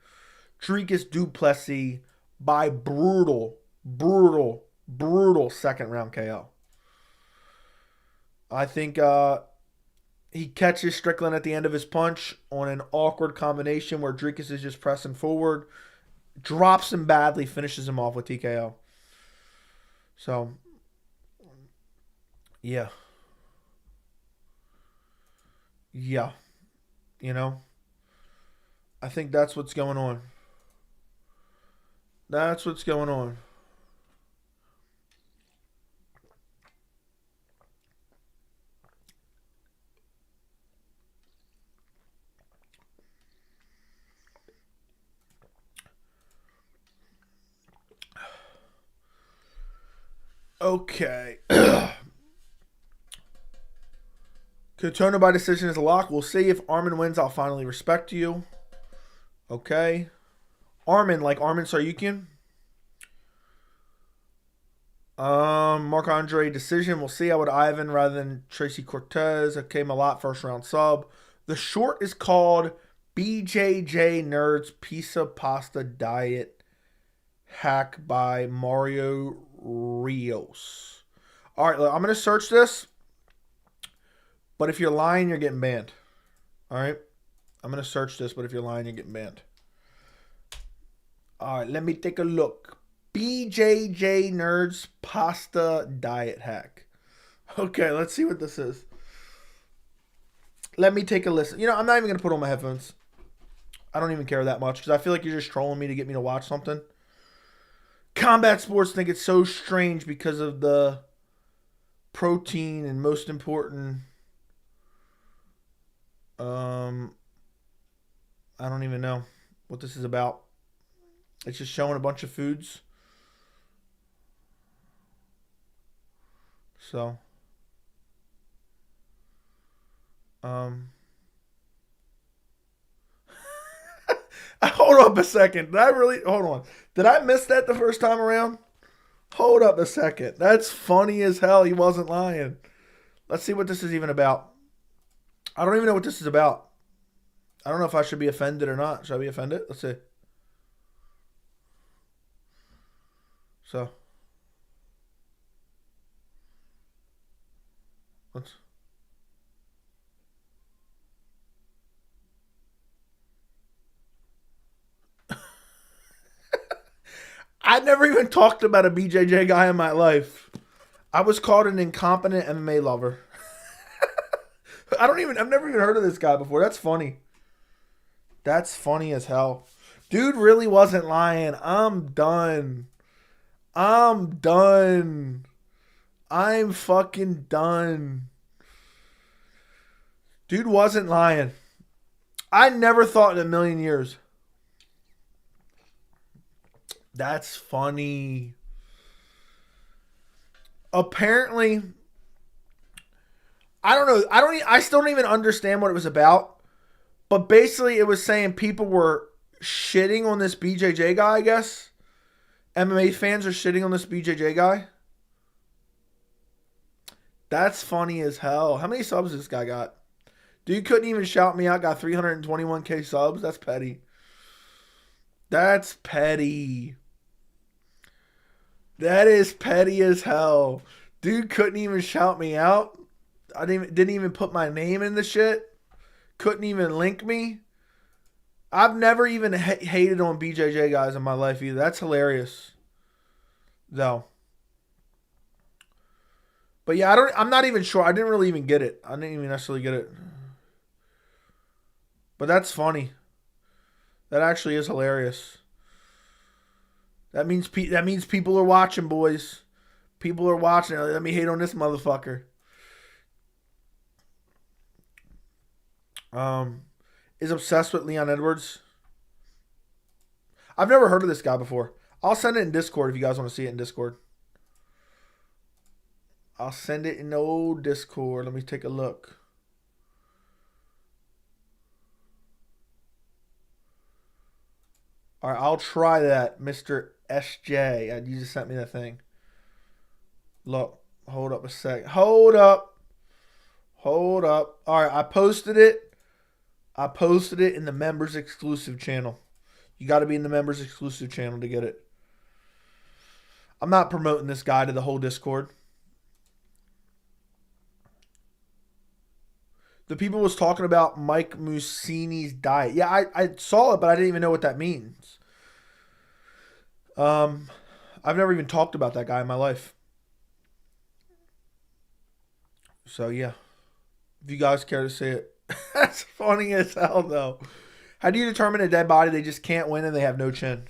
S1: Dricus Du Plessis by brutal second round KO. I think he catches Strickland at the end of his punch on an awkward combination where Dricus is just pressing forward, drops him badly, finishes him off with TKO. So, yeah. I think that's what's going on. That's what's going on. Okay. Katona by decision is a lock. We'll see. If Armin wins, I'll finally respect you. Okay. Armin, like Armin Saryukian. Marc-Andre decision. We'll see. I would Ivan rather than Tracy Cortez. Okay, Malott first round sub. The short is called BJJ Nerds Pizza Pasta Diet Hack by Mario Rios. All right, look, I'm going to search this. But if you're lying, you're getting banned. All right? I'm going to search this, but if you're lying, you're getting banned. All right, let me take a look. BJJ Nerds Pasta Diet Hack. Okay, let's see what this is. Let me take a listen. I'm not even going to put on my headphones. I don't even care that much because I feel like you're just trolling me to get me to watch something. Combat sports think it's so strange because of the protein and most important. I don't even know what this is about. It's just showing a bunch of foods. So, hold up a second. Did I really? Hold on. Did I miss that the first time around? Hold up a second. That's funny as hell. He wasn't lying. Let's see what this is even about. I don't even know what this is about. I don't know if I should be offended or not. Should I be offended? Let's see. So, let's. I never even talked about a BJJ guy in my life. I was called an incompetent MMA lover. I've never even heard of this guy before. That's funny. That's funny as hell. Dude really wasn't lying. I'm done. I'm done. I'm fucking done. Dude wasn't lying. I never thought in a million years. That's funny. Apparently, I don't know. I still don't even understand what it was about. But basically, it was saying people were shitting on this BJJ guy, I guess. MMA fans are shitting on this BJJ guy. That's funny as hell. How many subs this guy got? Dude couldn't even shout me out. Got 321k subs. That's petty. That's petty. That is petty as hell. Dude couldn't even shout me out. I didn't even put my name in the shit. Couldn't even link me. I've never even hated on BJJ guys in my life either. That's hilarious. Though. But yeah, I'm not even sure. I didn't really even get it. I didn't even necessarily get it. But that's funny. That actually is hilarious. That means people are watching, boys. People are watching. Let me hate on this motherfucker. Is obsessed with Leon Edwards. I've never heard of this guy before. I'll send it in Discord if you guys want to see it in Discord. I'll send it in the old Discord. Let me take a look. All right, I'll try that, Mr. SJ. You just sent me that thing. Look, hold up a sec. Hold up. All right, I posted it. I posted it in the members exclusive channel. You got to be in the members exclusive channel to get it. I'm not promoting this guy to the whole Discord. The people was talking about Mike Musini's diet. Yeah, I saw it, but I didn't even know what that means. I've never even talked about that guy in my life. So yeah, if you guys care to see it. That's funny as hell, though. How do you determine a dead body? They just can't win and they have no chin.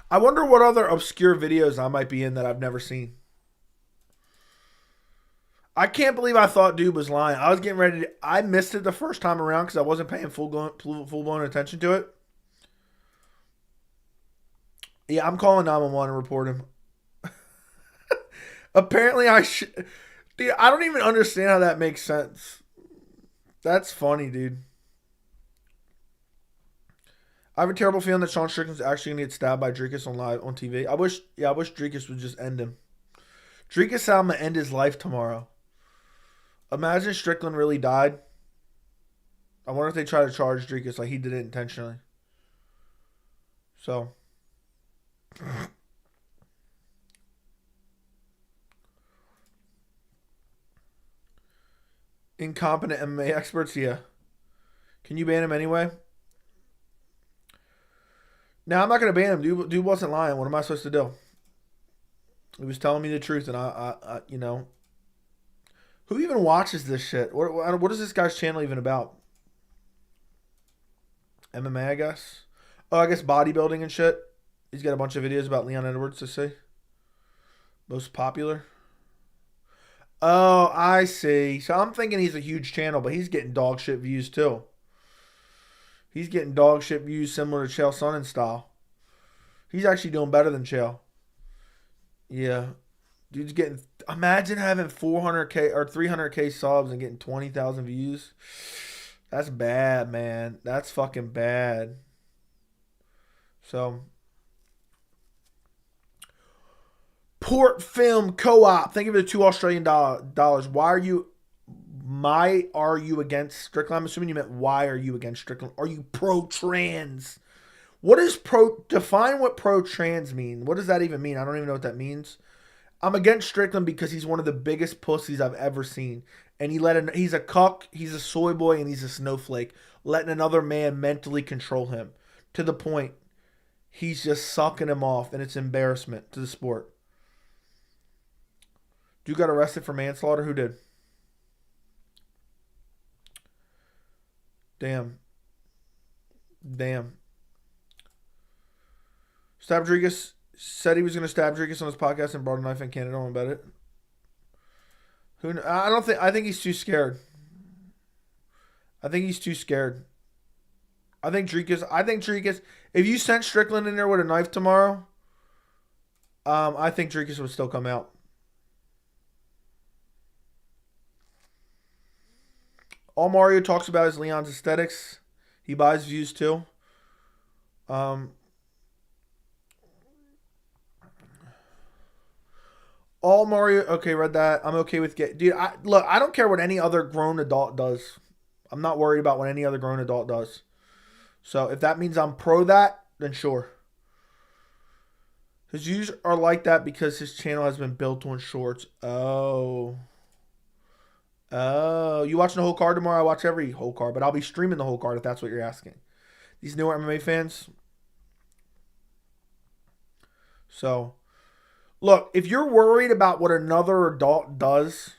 S1: I wonder what other obscure videos I might be in that I've never seen. I can't believe I thought dude was lying. I was getting ready to... I missed it the first time around because I wasn't paying full-blown attention to it. Yeah, I'm calling 911 and report him. Apparently I should... Dude, I don't even understand how that makes sense. That's funny, dude. I have a terrible feeling that Sean Strickland's actually going to get stabbed by Dricus on TV. I wish Dricus would just end him. Dricus said I'm going to end his life tomorrow. Imagine Strickland really died. I wonder if they try to charge Dricus like he did it intentionally. So... Incompetent MMA experts, yeah. Can you ban him anyway? No, I'm not going to ban him. Dude wasn't lying. What am I supposed to do? He was telling me the truth, and I you know. Who even watches this shit? What is this guy's channel even about? MMA, I guess. Oh, I guess bodybuilding and shit. He's got a bunch of videos about Leon Edwards to see. Most popular. Oh, I see. So I'm thinking he's a huge channel, but he's getting dog shit views too. He's getting dog shit views similar to Chael Sonnen style. He's actually doing better than Chael. Yeah. Dude's getting... Imagine having 400K or 300K subs and getting 20,000 views. That's bad, man. That's fucking bad. So... Port Film Co-op. Thank you for the $2 Australian dollars. Why are you against Strickland? I'm assuming you meant why are you against Strickland? Are you pro-trans? What is define what pro-trans mean? What does that even mean? I don't even know what that means. I'm against Strickland because he's one of the biggest pussies I've ever seen. And he's a cuck, he's a soy boy, and he's a snowflake, letting another man mentally control him to the point he's just sucking him off, and it's embarrassment to the sport. You got arrested for manslaughter? Who did? Damn. Dricus said he was going to stab Dricus on his podcast and brought a knife in Canada. I bet it. I think he's too scared. I think Dricus, if you sent Strickland in there with a knife tomorrow, I think Dricus would still come out. All Mario talks about is Leon's aesthetics. He buys views too. All Mario. Okay, read that. I'm okay with dude. Look, I don't care what any other grown adult does. I'm not worried about what any other grown adult does. So if that means I'm pro that, then sure. His views are like that because his channel has been built on shorts. Oh, you watching the whole card tomorrow? I watch every whole card, but I'll be streaming the whole card if that's what you're asking. These newer MMA fans. So, look, if you're worried about what another adult does,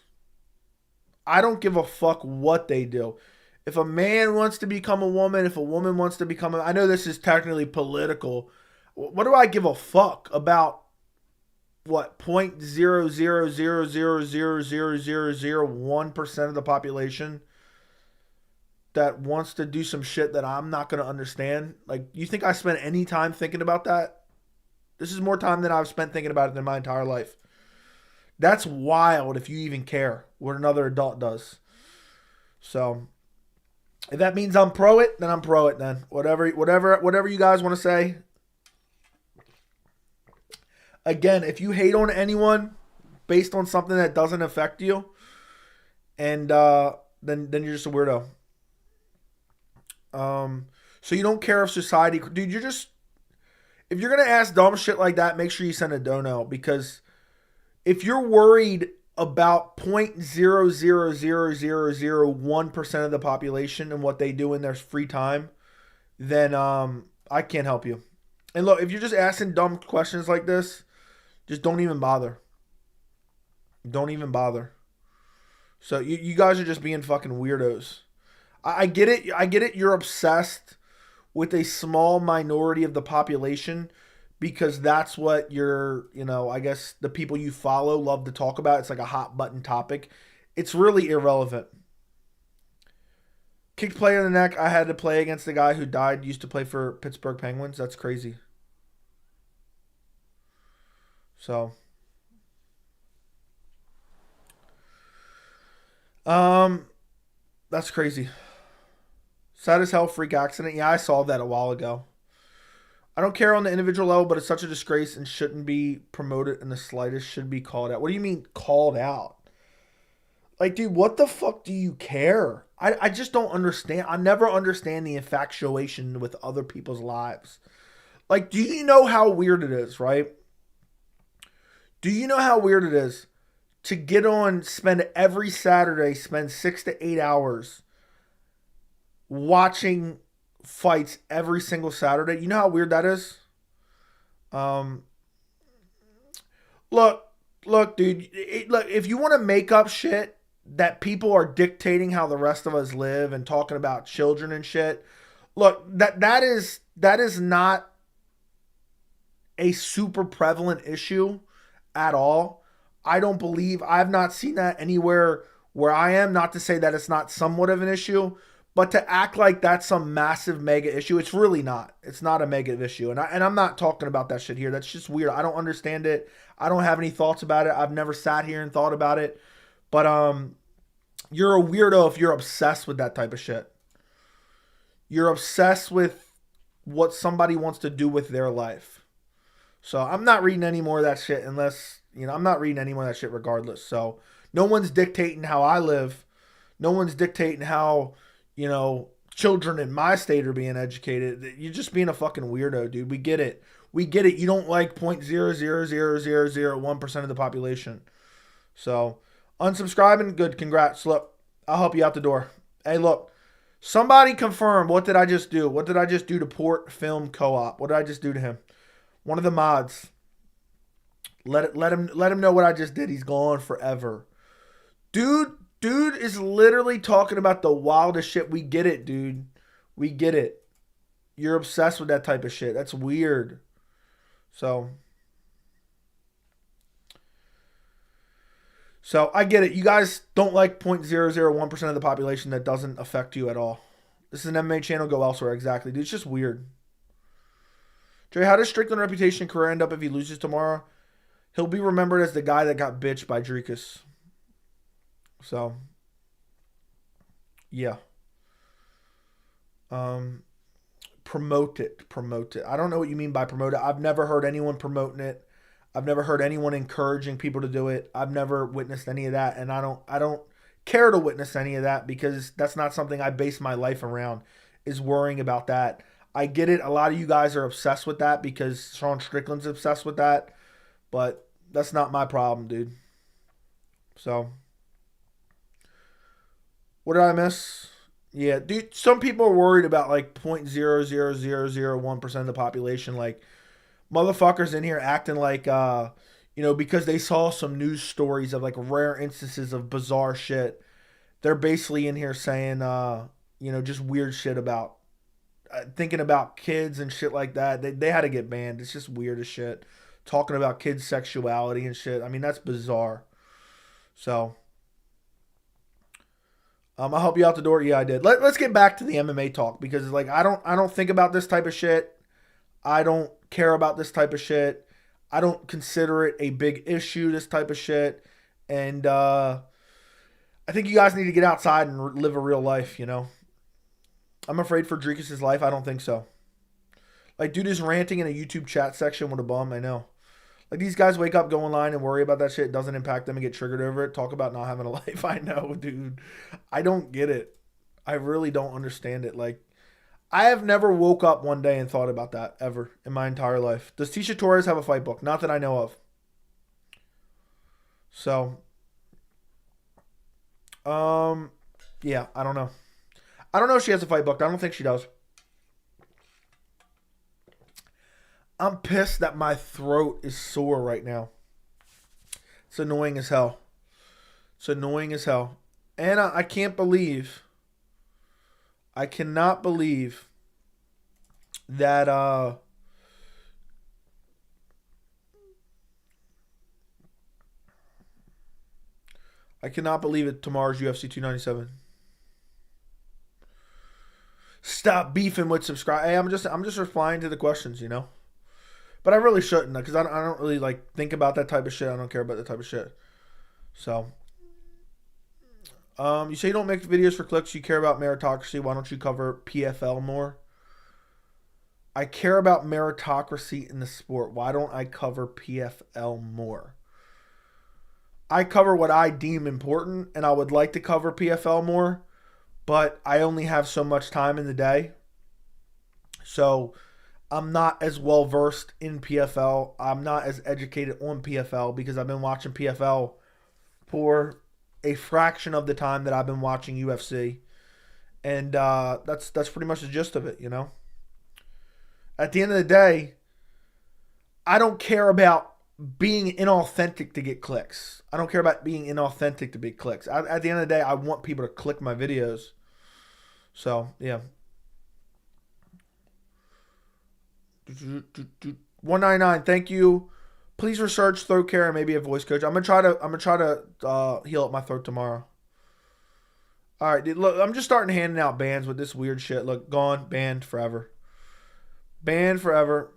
S1: I don't give a fuck what they do. If a man wants to become a woman, if a woman wants to become I know this is technically political. What do I give a fuck about what 0.000000001% of the population that wants to do some shit that I'm not going to understand? Like, you think I spent any time thinking about that? This is more time than I've spent thinking about it in my entire life. That's wild if you even care what another adult does. So, if that means I'm pro it, then I'm pro it then. Whatever you guys want to say. Again, if you hate on anyone based on something that doesn't affect you, and then you're just a weirdo. So you don't care if society, dude. If you're gonna ask dumb shit like that, make sure you send a dono, because if you're worried about 0.00001% of the population and what they do in their free time, then I can't help you. And look, if you're just asking dumb questions like this, just don't even bother. Don't even bother. So you guys are just being fucking weirdos. I get it. I get it. You're obsessed with a small minority of the population because that's what I guess the people you follow love to talk about. It's like a hot button topic. It's really irrelevant. Kicked player in the neck. I had to play against the guy who died, used to play for Pittsburgh Penguins. That's crazy. So, that's crazy. Sad as hell, freak accident. Yeah, I saw that a while ago. I don't care on the individual level, but it's such a disgrace and shouldn't be promoted in the slightest. Should be called out. What do you mean called out? Like, dude, what the fuck do you care? I just don't understand. I never understand the infatuation with other people's lives. Like, do you know how weird it is, right? Do you know how weird it is to get on, spend every Saturday, spend 6 to 8 hours watching fights every single Saturday? You know how weird that is? Look, dude. Look, if you want to make up shit that people are dictating how the rest of us live and talking about children and shit, look, that is not a super prevalent issue at all. I've not seen that anywhere where I am. Not to say that it's not somewhat of an issue, but to act like that's some massive mega issue, it's really not. It's not a mega issue. And I'm not talking about that shit here. That's just weird. I don't understand it. I don't have any thoughts about it. I've never sat here and thought about it. But you're a weirdo if you're obsessed with that type of shit. You're obsessed with what somebody wants to do with their life. So I'm not reading any more of that shit unless, I'm not reading any more of that shit regardless. So no one's dictating how I live. No one's dictating how, children in my state are being educated. You're just being a fucking weirdo, dude. We get it. We get it. You don't like 0.00001% of the population. So unsubscribing, good. Congrats. Look, I'll help you out the door. Hey, look. Somebody confirm, what did I just do? What did I just do to Port Film Co-op? What did I just do to him? One of the mods. Let him know what I just did. He's gone forever. Dude is literally talking about the wildest shit. We get it, dude. We get it. You're obsessed with that type of shit. That's weird. So I get it. You guys don't like 0.001% of the population. That doesn't affect you at all. This is an MMA channel. Go elsewhere. Exactly, dude. It's just weird. Dre, how does Strickland's reputation and career end up if he loses tomorrow? He'll be remembered as the guy that got bitched by Dricus. So, yeah. Promote it. I don't know what you mean by promote it. I've never heard anyone promoting it. I've never heard anyone encouraging people to do it. I've never witnessed any of that, and I don't care to witness any of that because that's not something I base my life around, is worrying about that. I get it. A lot of you guys are obsessed with that because Sean Strickland's obsessed with that, but that's not my problem, dude. So, what did I miss? Yeah, dude, some people are worried about like 0.00001% of the population, like motherfuckers in here acting like, because they saw some news stories of like rare instances of bizarre shit. They're basically in here saying, just weird shit about thinking about kids and shit like that. They had to get banned. It's just weird as shit. Talking about kids' sexuality and shit. I mean, that's bizarre. So, I'll help you out the door. Yeah, I did. Let's get back to the MMA talk because like I don't think about this type of shit. I don't care about this type of shit. I don't consider it a big issue, this type of shit. And I think you guys need to get outside and live a real life, I'm afraid for Dricus' life. I don't think so. Like, dude is ranting in a YouTube chat section. What a bum, I know. Like, these guys wake up, go online, and worry about that shit. It doesn't impact them and get triggered over it. Talk about not having a life. I know, dude. I don't get it. I really don't understand it. Like, I have never woke up one day and thought about that ever in my entire life. Does Tisha Torres have a fight book? Not that I know of. So, yeah, I don't know. I don't know if she has a fight book. I don't think she does. I'm pissed that my throat is sore right now. It's annoying as hell. And I can't believe, I cannot believe that I cannot believe it. Tomorrow's UFC 297. Stop beefing with subscribe. Hey, I'm just replying to the questions, But I really shouldn't because I don't really like think about that type of shit. I don't care about that type of shit. So, you say you don't make videos for clicks. You care about meritocracy. Why don't you cover PFL more? I care about meritocracy in the sport. Why don't I cover PFL more? I cover what I deem important, and I would like to cover PFL more, but I only have so much time in the day. So I'm not as well versed in PFL. I'm not as educated on PFL because I've been watching PFL for a fraction of the time that I've been watching UFC. And that's pretty much the gist of it, At the end of the day, I don't care about being inauthentic to get clicks. I don't care about being inauthentic to get clicks. At the end of the day, I want people to click my videos. So, yeah. 199. Thank you. Please research throat care and maybe a voice coach. I'm gonna try to heal up my throat tomorrow. All right, dude, look, I'm just starting handing out bans with this weird shit. Look, gone, banned forever. Banned forever.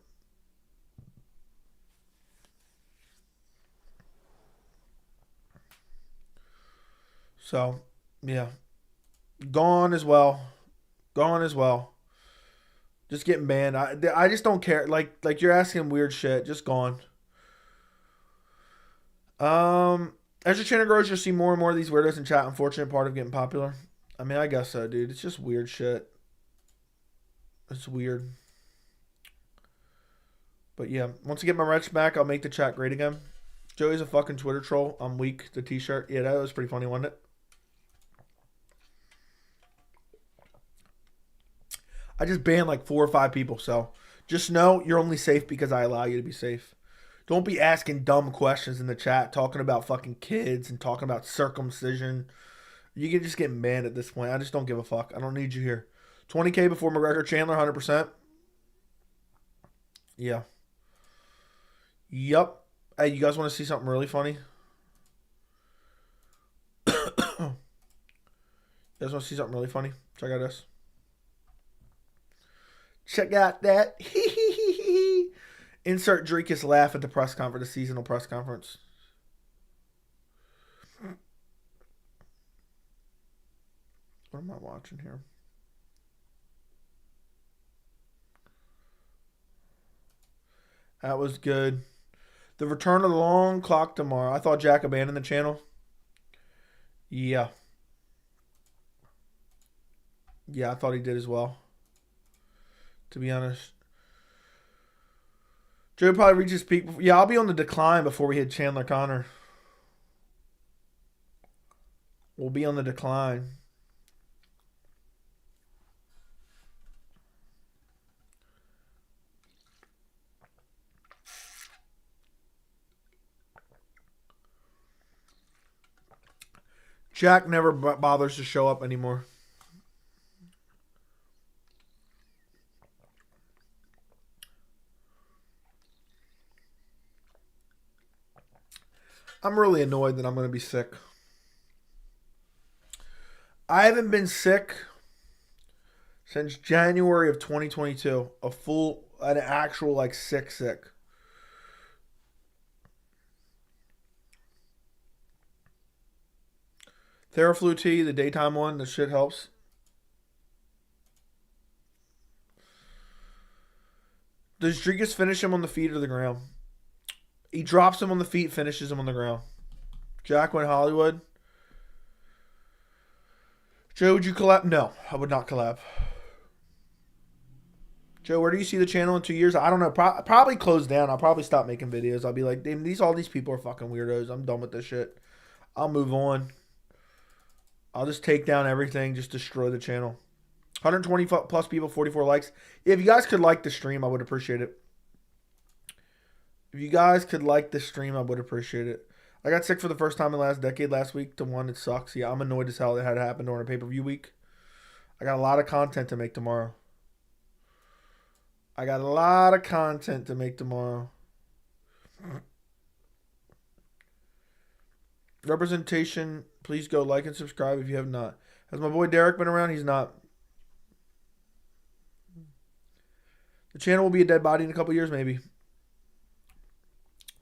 S1: So, yeah. Gone as well. Gone as well. Just getting banned. I just don't care. Like you're asking weird shit. Just gone. As your channel grows, you'll see more and more of these weirdos in chat. Unfortunate part of getting popular. I mean, I guess so, dude. It's just weird shit. It's weird. But yeah, once I get my wretch back, I'll make the chat great again. Joey's a fucking Twitter troll. I'm weak. The t-shirt. Yeah, that was pretty funny, wasn't it? I just banned like 4 or 5 people, so just know you're only safe because I allow you to be safe. Don't be asking dumb questions in the chat, talking about fucking kids and talking about circumcision. You can just get banned at this point. I just don't give a fuck. I don't need you here. 20K before McGregor Chandler, 100%. Yeah. Yup. Hey, you guys want to see something really funny? You guys want to see something really funny? Check out this. Check out that. Insert Dricus laugh at the press conference, the seasonal press conference. What am I watching here? That was good. The return of the long clock tomorrow. I thought Jack abandoned the channel. Yeah. Yeah, I thought he did as well. To be honest. Joe probably reached his peak. Yeah, I'll be on the decline before we hit Chandler Connor. We'll be on the decline. Jack never bothers to show up anymore. I'm really annoyed that I'm going to be sick. I haven't been sick since January of 2022. An actual, like, sick. Theraflu tea, the daytime one, the shit helps. Does Dricus finish him on the feet or the ground? He drops him on the feet, finishes him on the ground. Jack went Hollywood. Joe, would you collab? No, I would not collab. Joe, where do you see the channel in 2 years? I don't know. Probably close down. I'll probably stop making videos. I'll be like, damn, all these people are fucking weirdos. I'm done with this shit. I'll move on. I'll just take down everything, just destroy the channel. 120 plus people, 44 likes. If you guys could like the stream, I would appreciate it. If you guys could like the stream, I would appreciate it. I got sick for the first time in the last decade last week to one. It sucks. Yeah, I'm annoyed as hell that had happened during a pay-per-view week. I got a lot of content to make tomorrow. Representation, please go like and subscribe if you have not. Has my boy Derek been around? He's not. The channel will be a dead body in a couple years, maybe.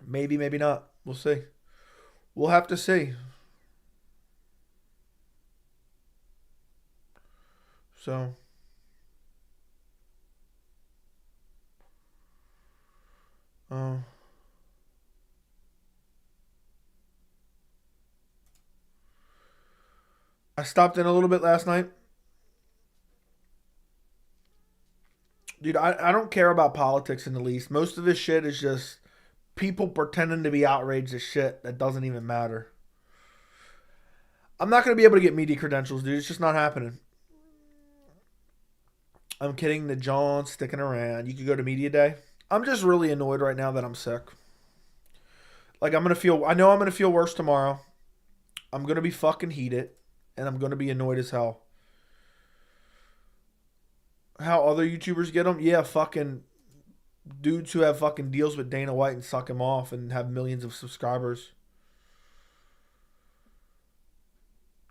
S1: Maybe, maybe not. We'll see. We'll have to see. So. I stopped in a little bit last night. Dude, I don't care about politics in the least. Most of this shit is just people pretending to be outraged at shit that doesn't even matter. I'm not going to be able to get media credentials, dude. It's just not happening. I'm kidding. The John sticking around. You could go to media day. I'm just really annoyed right now that I'm sick. Like, I know I'm going to feel worse tomorrow. I'm going to be fucking heated. And I'm going to be annoyed as hell. How other YouTubers get them? Yeah, fucking dudes who have fucking deals with Dana White and suck him off and have millions of subscribers.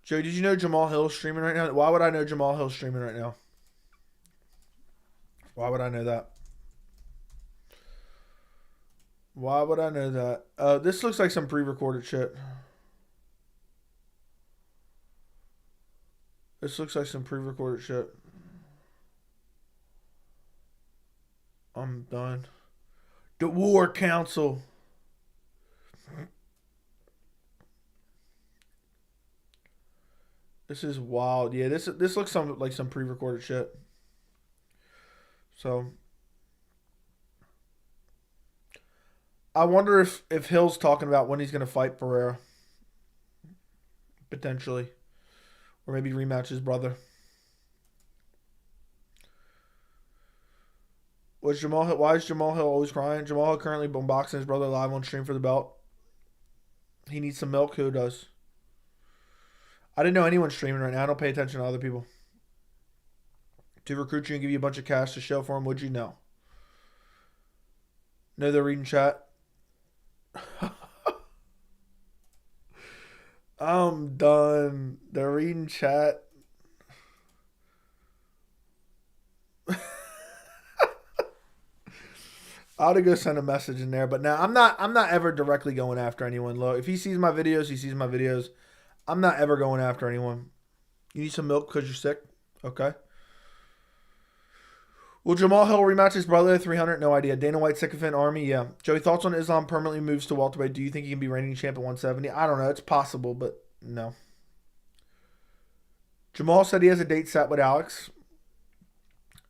S1: Joey, did you know Jamal Hill's streaming right now? Why would I know Jamal Hill's streaming right now? Why would I know that? Why would I know that? This looks like some pre-recorded shit. This looks like some pre-recorded shit. I'm done. The War Council. This is wild. Yeah, this looks like some pre-recorded shit. So I wonder if Hill's talking about when he's going to fight Pereira. Potentially. Or maybe rematch his brother. Why is Jamal Hill always crying? Jamal Hill currently boxing his brother live on stream for the belt. He needs some milk. Who does? I didn't know anyone streaming right now. I don't pay attention to other people. To recruit you and give you a bunch of cash to show for him, would you? No. No, they're reading chat. I'm done. They're reading chat. I ought to go send a message in there, but now I'm not ever directly going after anyone. Look, if he sees my videos, he sees my videos. I'm not ever going after anyone. You need some milk because you're sick? Okay. Will Jamal Hill rematch his brother at 300? No idea. Dana White sycophant army? Yeah. Joey, thoughts on Islam permanently moves to welterweight? Do you think he can be reigning champ at 170? I don't know. It's possible, but no. Jamal said he has a date set with Alex.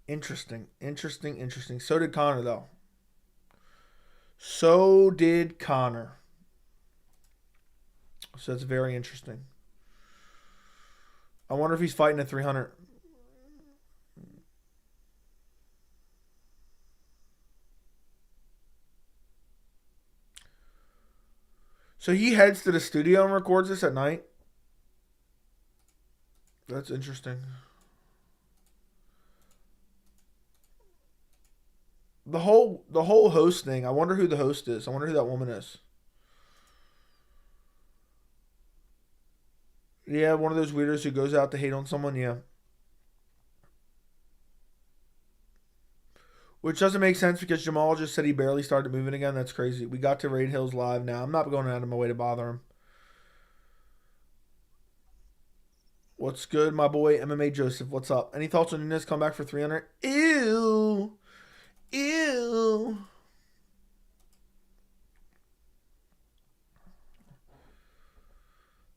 S1: Interesting. So did Connor, though. So did Connor. So that's very interesting. I wonder if he's fighting at 300. So he heads to the studio and records this at night? That's interesting. The whole host thing, I wonder who the host is. I wonder who that woman is. Yeah, one of those weirdos who goes out to hate on someone, yeah. Which doesn't make sense because Jamal just said he barely started moving again. That's crazy. We got to Raid Hills live now. I'm not going out of my way to bother him. What's good, my boy MMA Joseph? What's up? Any thoughts on Nunes comeback for 300? Ew.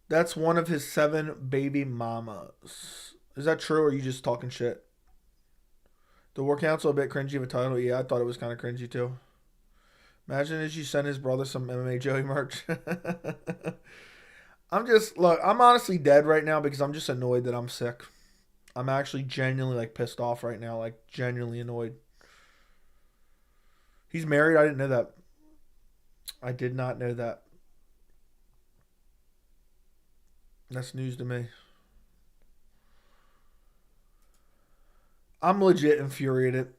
S1: That's one of his 7 baby mamas. Is that true or are you just talking shit? The War Council a bit cringy of a title. Yeah, I thought it was kind of cringy too. Imagine if you sent his brother some MMA Joey merch. I'm honestly dead right now because I'm just annoyed that I'm sick. I'm actually genuinely pissed off right now, genuinely annoyed. He's married. I didn't know that. I did not know that. That's news to me. I'm legit infuriated.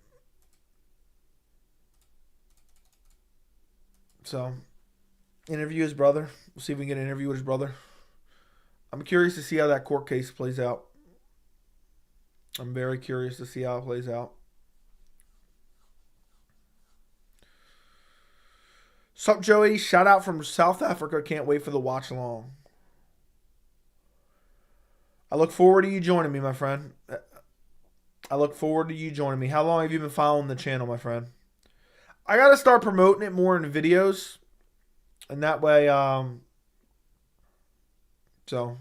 S1: So, interview his brother. We'll see if we can get an interview with his brother. I'm curious to see how that court case plays out. I'm very curious to see how it plays out. Sup, Joey? Shout out from South Africa. Can't wait for the watch along. I look forward to you joining me, my friend. I look forward to you joining me. How long have you been following the channel, my friend? I got to start promoting it more in videos. And that way, so.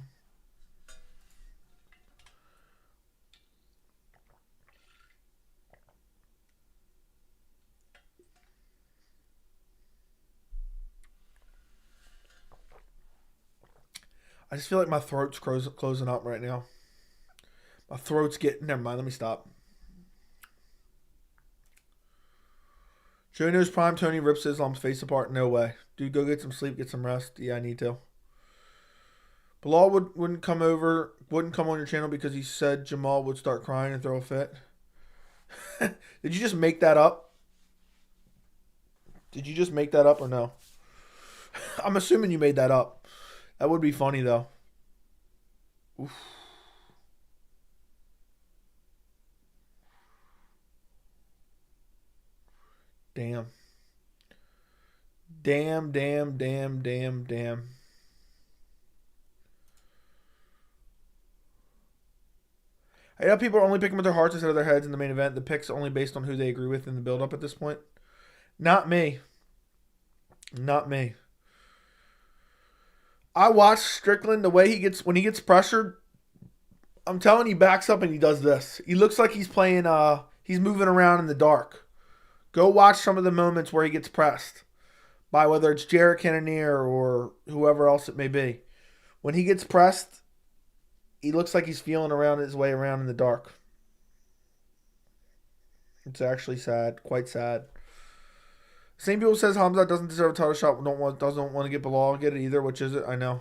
S1: I just feel like my throat's closing up right now. My throat's getting... Never mind, let me stop. Joey knows Prime Tony rips Islam's face apart. No way. Dude, go get some sleep, get some rest. Yeah, I need to. Bilal wouldn't come on your channel because he said Jamal would start crying and throw a fit. Did you just make that up? Did you just make that up or no? I'm assuming you made that up. That would be funny though. Oof. Damn. Damn, damn, damn, damn, damn. I know people are only picking with their hearts instead of their heads in the main event. The pick's only based on who they agree with in the build-up at this point. Not me. Not me. I watched Strickland the way he gets when he gets pressured. I'm telling you, he backs up and he does this. He looks like he's playing. He's moving around in the dark. Go watch some of the moments where he gets pressed by whether it's Jarrett Cannonier or whoever else it may be. When he gets pressed, he looks like he's feeling around his way around in the dark. It's actually sad, quite sad. Same people says Hamzat doesn't deserve a title shot. Doesn't want to get Bilal get it either. Which is it? I know.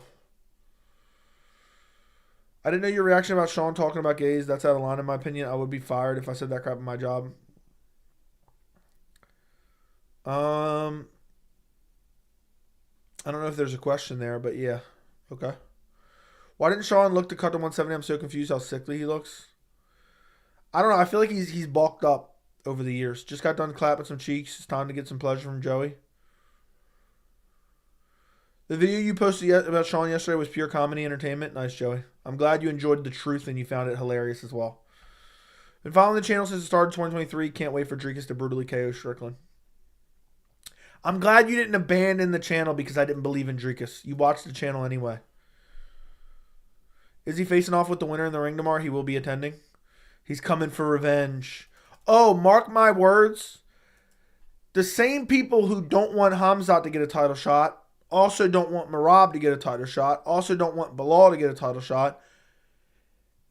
S1: I didn't know your reaction about Sean talking about gays. That's out of line in my opinion. I would be fired if I said that crap in my job. I don't know if there's a question there, but yeah. Okay. Why didn't Sean look to cut to 170? I'm so confused how sickly he looks. I don't know. I feel like he's bulked up over the years. Just got done clapping some cheeks. It's time to get some pleasure from Joey. The video you posted about Sean yesterday was pure comedy entertainment. Nice, Joey. I'm glad you enjoyed the truth and you found it hilarious as well. Been following the channel since the start of 2023. Can't wait for Dricus to brutally KO Strickland. I'm glad you didn't abandon the channel because I didn't believe in Dricus. You watched the channel anyway. Is he facing off with the winner in the ring tomorrow? He will be attending. He's coming for revenge. Oh, mark my words. The same people who don't want Hamzat to get a title shot also don't want Merab to get a title shot, also don't want Bilal to get a title shot.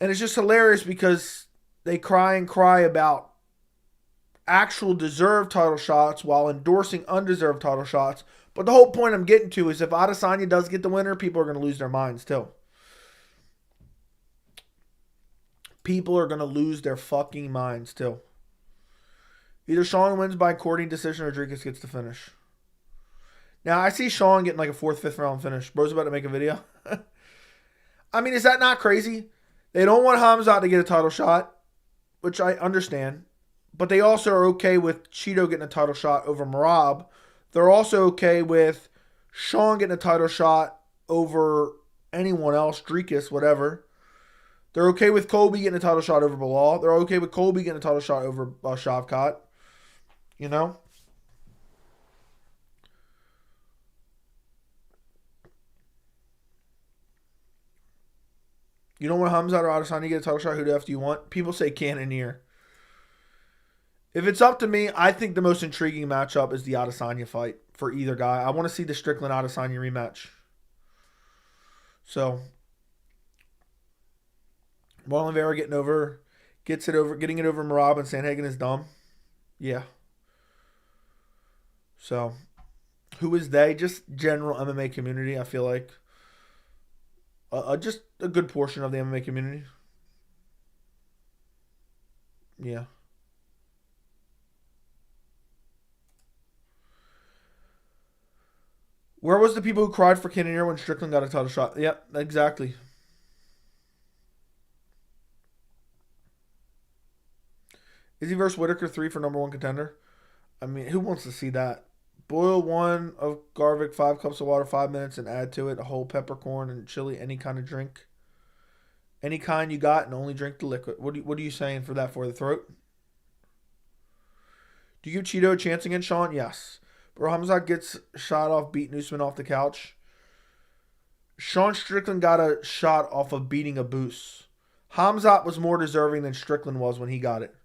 S1: And it's just hilarious because they cry and cry about actual deserved title shots while endorsing undeserved title shots. But the whole point I'm getting to is if Adesanya does get the winner, people are going to lose their minds too. People are going to lose their fucking minds too. Either Sean wins by courting decision or Dricus gets the finish. Now, I see Sean getting like a 4th, 5th round finish. Bro's about to make a video. I mean, is that not crazy? They don't want Hamzat to get a title shot, which I understand. But they also are okay with Cheeto getting a title shot over Merab. They're also okay with Sean getting a title shot over anyone else, Dricus, whatever. They're okay with Colby getting a title shot over Bilal. They're okay with Colby getting a title shot over Shavkat. You know? You don't want Hamzat or Adesanya to get a title shot? Who the F do you want? People say Cannonier. If it's up to me, I think the most intriguing matchup is the Adesanya fight for either guy. I want to see the Strickland Adesanya rematch. So, Marlon Vera getting it over Merab and Sandhagen is dumb. Yeah. So, who is they? Just general MMA community, I feel like. Just a good portion of the MMA community. Yeah. Where was the people who cried for Cannonier when Strickland got a title shot? Yep, exactly. Is he versus Whitaker 3 for #1 contender? I mean, who wants to see that? Boil 1 of Garlic, 5 cups of water, 5 minutes, and add to it a whole peppercorn and chili, any kind of drink. Any kind you got, and only drink the liquid. What are you saying for that for the throat? Do you give Cheeto a chance against Sean? Yes. But Hamzat gets shot off beating Usman off the couch. Sean Strickland got a shot off of beating a Boos. Hamzat was more deserving than Strickland was when he got it.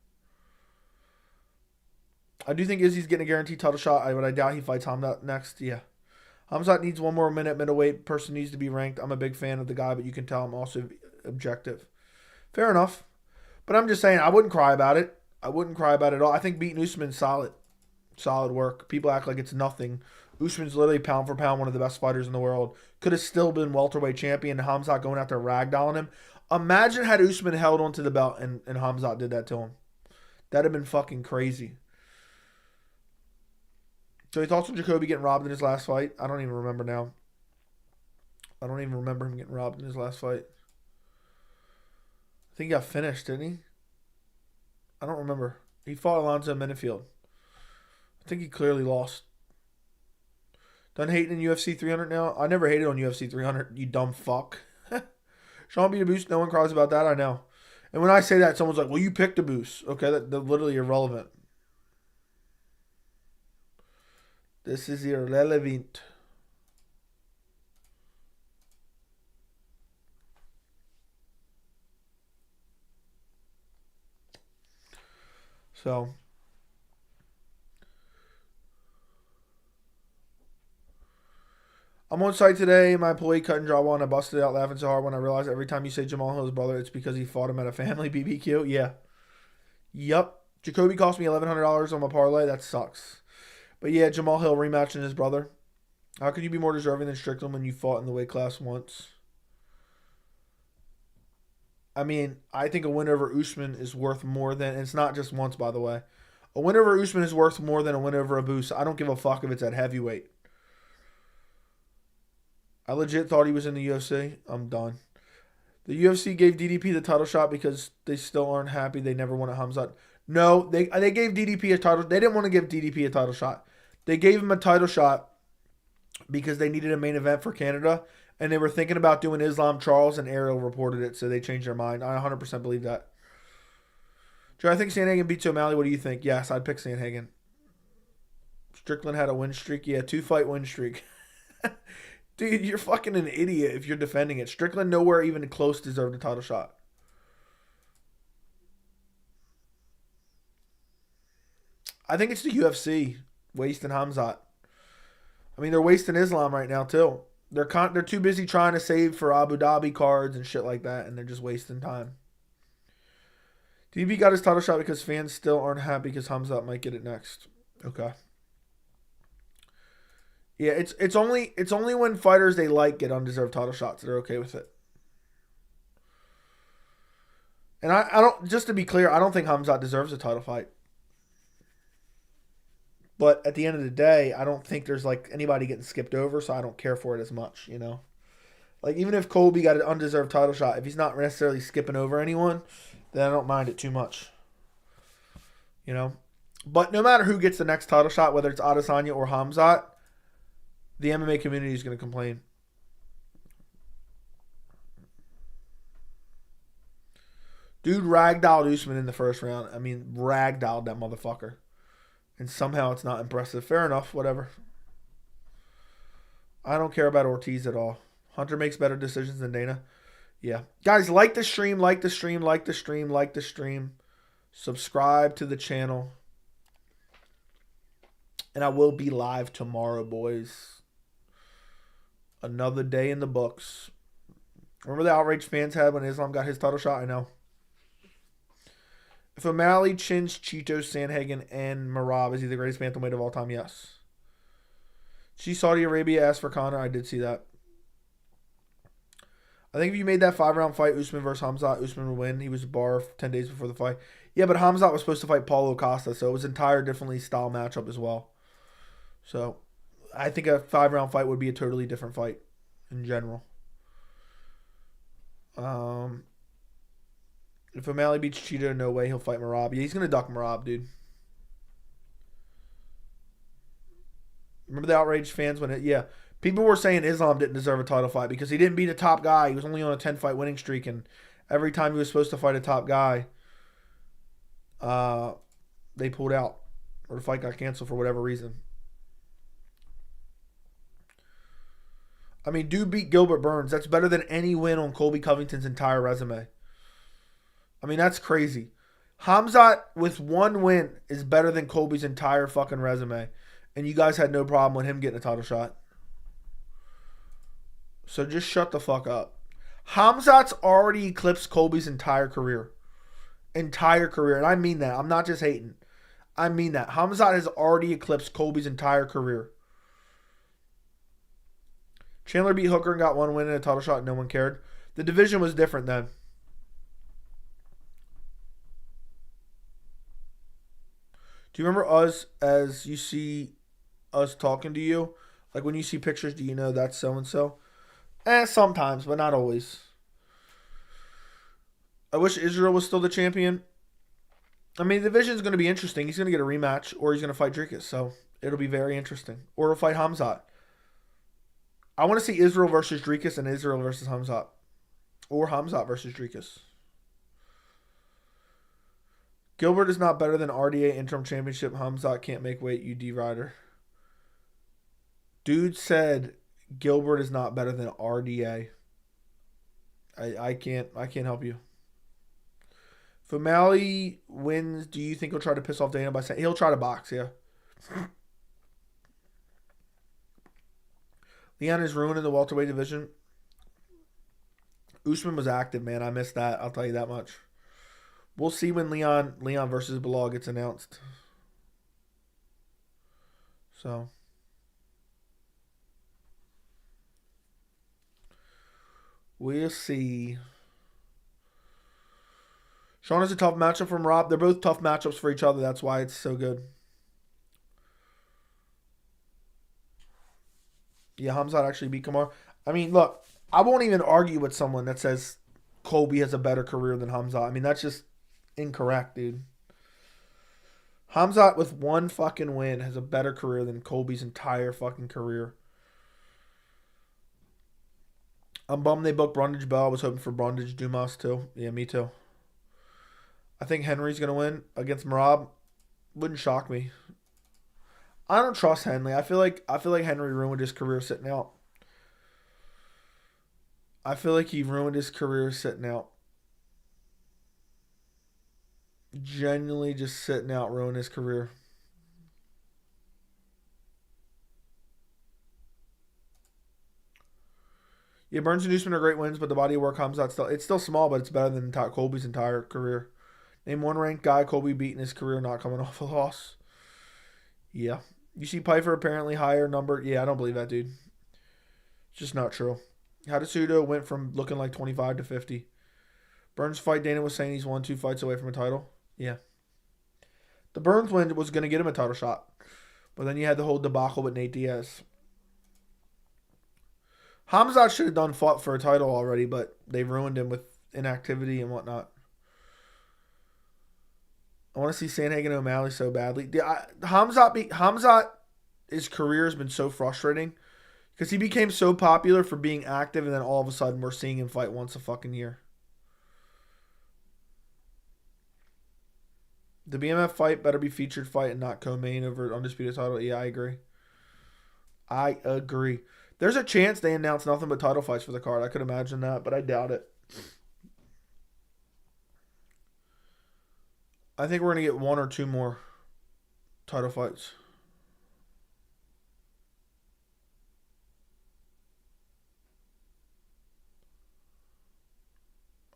S1: I do think Izzy's getting a guaranteed title shot, but I doubt he fights Hamzat next. Yeah. Hamzat needs one more minute. Middleweight person needs to be ranked. I'm a big fan of the guy, but you can tell I'm also objective. Fair enough. But I'm just saying, I wouldn't cry about it. I wouldn't cry about it at all. I think beating Usman's solid. Solid work. People act like it's nothing. Usman's literally pound for pound one of the best fighters in the world. Could have still been welterweight champion. Hamzat going out there ragdolling him. Imagine had Usman held onto the belt and Hamzat did that to him. That'd have been fucking crazy. So he thoughts on Jacoby getting robbed in his last fight? I don't even remember now. I don't even remember him getting robbed in his last fight. I think he got finished, didn't he? I don't remember. He fought Alonzo Menifield. I think he clearly lost. Done hating in UFC 300 now? I never hated on UFC 300, you dumb fuck. Sean beat a boost. No one cries about that, I know. And when I say that, someone's like, well, you picked a boost. Okay, that's literally irrelevant. This is irrelevant. So, I'm on site today. My employee cut and draw one. I busted out laughing so hard when I realized every time you say Jamal Hill's brother, it's because he fought him at a family BBQ. Yeah. Yep. Jacoby cost me $1,100 on my parlay. That sucks. But yeah, Jamal Hill rematching his brother. How could you be more deserving than Strickland when you fought in the weight class once? I mean, I think a win over Usman is worth more than... It's not just once, by the way. A win over Usman is worth more than a win over Abus. I don't give a fuck if it's at heavyweight. I legit thought he was in the UFC. I'm done. The UFC gave DDP the title shot because they still aren't happy they never won at Hamzat. No, they gave DDP a title. They didn't want to give DDP a title shot. They gave him a title shot because they needed a main event for Canada, and they were thinking about doing Islam Charles, and Ariel reported it, so they changed their mind. I 100% believe that. Joe, I think Sandhagen beats O'Malley. What do you think? Yes, I'd pick Sandhagen. Strickland had a win streak. Yeah, 2-fight win streak. Dude, you're fucking an idiot if you're defending it. Strickland nowhere even close deserved a title shot. I think it's the UFC wasting Hamzat. I mean, they're wasting Islam right now, too. They're too busy trying to save for Abu Dhabi cards and shit like that, and they're just wasting time. DB got his title shot because fans still aren't happy because Hamzat might get it next. Okay. Yeah, it's only when fighters they like get undeserved title shots that they're okay with it. And I don't, just to be clear, I don't think Hamzat deserves a title fight. But at the end of the day, I don't think there's like anybody getting skipped over, so I don't care for it as much, you know. Like even if Colby got an undeserved title shot, if he's not necessarily skipping over anyone, then I don't mind it too much. You know? But no matter who gets the next title shot, whether it's Adesanya or Hamzat, the MMA community is going to complain. Dude ragdolled Usman in the first round. I mean, ragdolled that motherfucker. And somehow it's not impressive. Fair enough, whatever. I don't care about Ortiz at all. Hunter makes better decisions than Dana. Yeah. Guys, like the stream, like the stream, like the stream, like the stream. Subscribe to the channel. And I will be live tomorrow, boys. Another day in the books. Remember the outrage fans had when Islam got his title shot? I know. If O'Malley chins Chito, Sandhagen, and Merab, is he the greatest bantamweight of all time? Yes. See Saudi Arabia asked for Conor. I did see that. I think if you made that 5-round fight, Usman versus Hamzat, Usman would win. He was bar 10 days before the fight. Yeah, but Hamzat was supposed to fight Paulo Costa, so it was an entire differently style matchup as well. So I think a 5-round fight would be a totally different fight in general. If O'Malley beats Cheetah, no way he'll fight Merab. Yeah, he's going to duck Merab, dude. Remember the outraged fans when it... Yeah. People were saying Islam didn't deserve a title fight because he didn't beat a top guy. He was only on a 10-fight winning streak, and every time he was supposed to fight a top guy, they pulled out. Or the fight got canceled for whatever reason. I mean, dude beat Gilbert Burns. That's better than any win on Colby Covington's entire resume. I mean, that's crazy. Hamzat with one win is better than Colby's entire fucking resume. And you guys had no problem with him getting a title shot. So just shut the fuck up. Hamzat's already eclipsed Colby's entire career. Entire career. And I mean that. I'm not just hating. I mean that. Hamzat has already eclipsed Colby's entire career. Chandler beat Hooker and got one win and a title shot and no one cared. The division was different then. Do you remember us as you see us talking to you. Like when you see pictures, do you know that's so and so? Sometimes, but not always. I wish Israel was still the champion. I mean, the division's going to be interesting. He's going to get a rematch, or he's going to fight Dricus, so it'll be very interesting. Or he'll fight Hamzat. I want to see Israel versus Dricus and Israel versus Hamzat. Or Hamzat versus Dricus. Gilbert is not better than RDA interim championship. Hamzat can't make weight, UD Rider. Dude said Gilbert is not better than RDA. I can't help you. If O'Malley wins, do you think he'll try to piss off Dana by saying he'll try to box? Yeah. Leon is ruining the welterweight division. Usman was active, man. I missed that. I'll tell you that much. We'll see when Leon versus Bilal gets announced. So. We'll see. Sean is a tough matchup from Rob. They're both tough matchups for each other. That's why it's so good. Yeah, Hamzat actually beat Kamar. I mean, look, I won't even argue with someone that says Colby has a better career than Hamzat. I mean, that's just incorrect, dude. Hamzat with one fucking win has a better career than Colby's entire fucking career. I'm bummed they booked Brundage Bell. I was hoping for Brundage Dumas too. Yeah, me too. I think Henry's going to win against Merab. Wouldn't shock me. I don't trust Henry. I feel like Henry ruined his career sitting out. I feel like he ruined his career sitting out. Genuinely just sitting out ruined his career. Yeah, Burns and Usman are great wins, but the body of work comes out still. It's still small, but it's better than Colby's entire career. Name one ranked guy Colby beat in his career not coming off a loss. Yeah. You see Pfeiffer apparently higher number. Yeah, I don't believe that, dude. It's just not true. Hadasudo went from looking like 25 to 50. Burns fight, Dana was saying he's 1-2 fights away from a title. Yeah. The Burns win was going to get him a title shot. But then you had the whole debacle with Nate Diaz. Hamzat should have fought for a title already, but they ruined him with inactivity and whatnot. I want to see Sandhagen and O'Malley so badly. Hamzat, his career has been so frustrating because he became so popular for being active, and then all of a sudden we're seeing him fight once a fucking year. The BMF fight better be featured fight and not co-main over undisputed title. Yeah, I agree. There's a chance they announce nothing but title fights for the card. I could imagine that, but I doubt it. I think we're going to get one or two more title fights.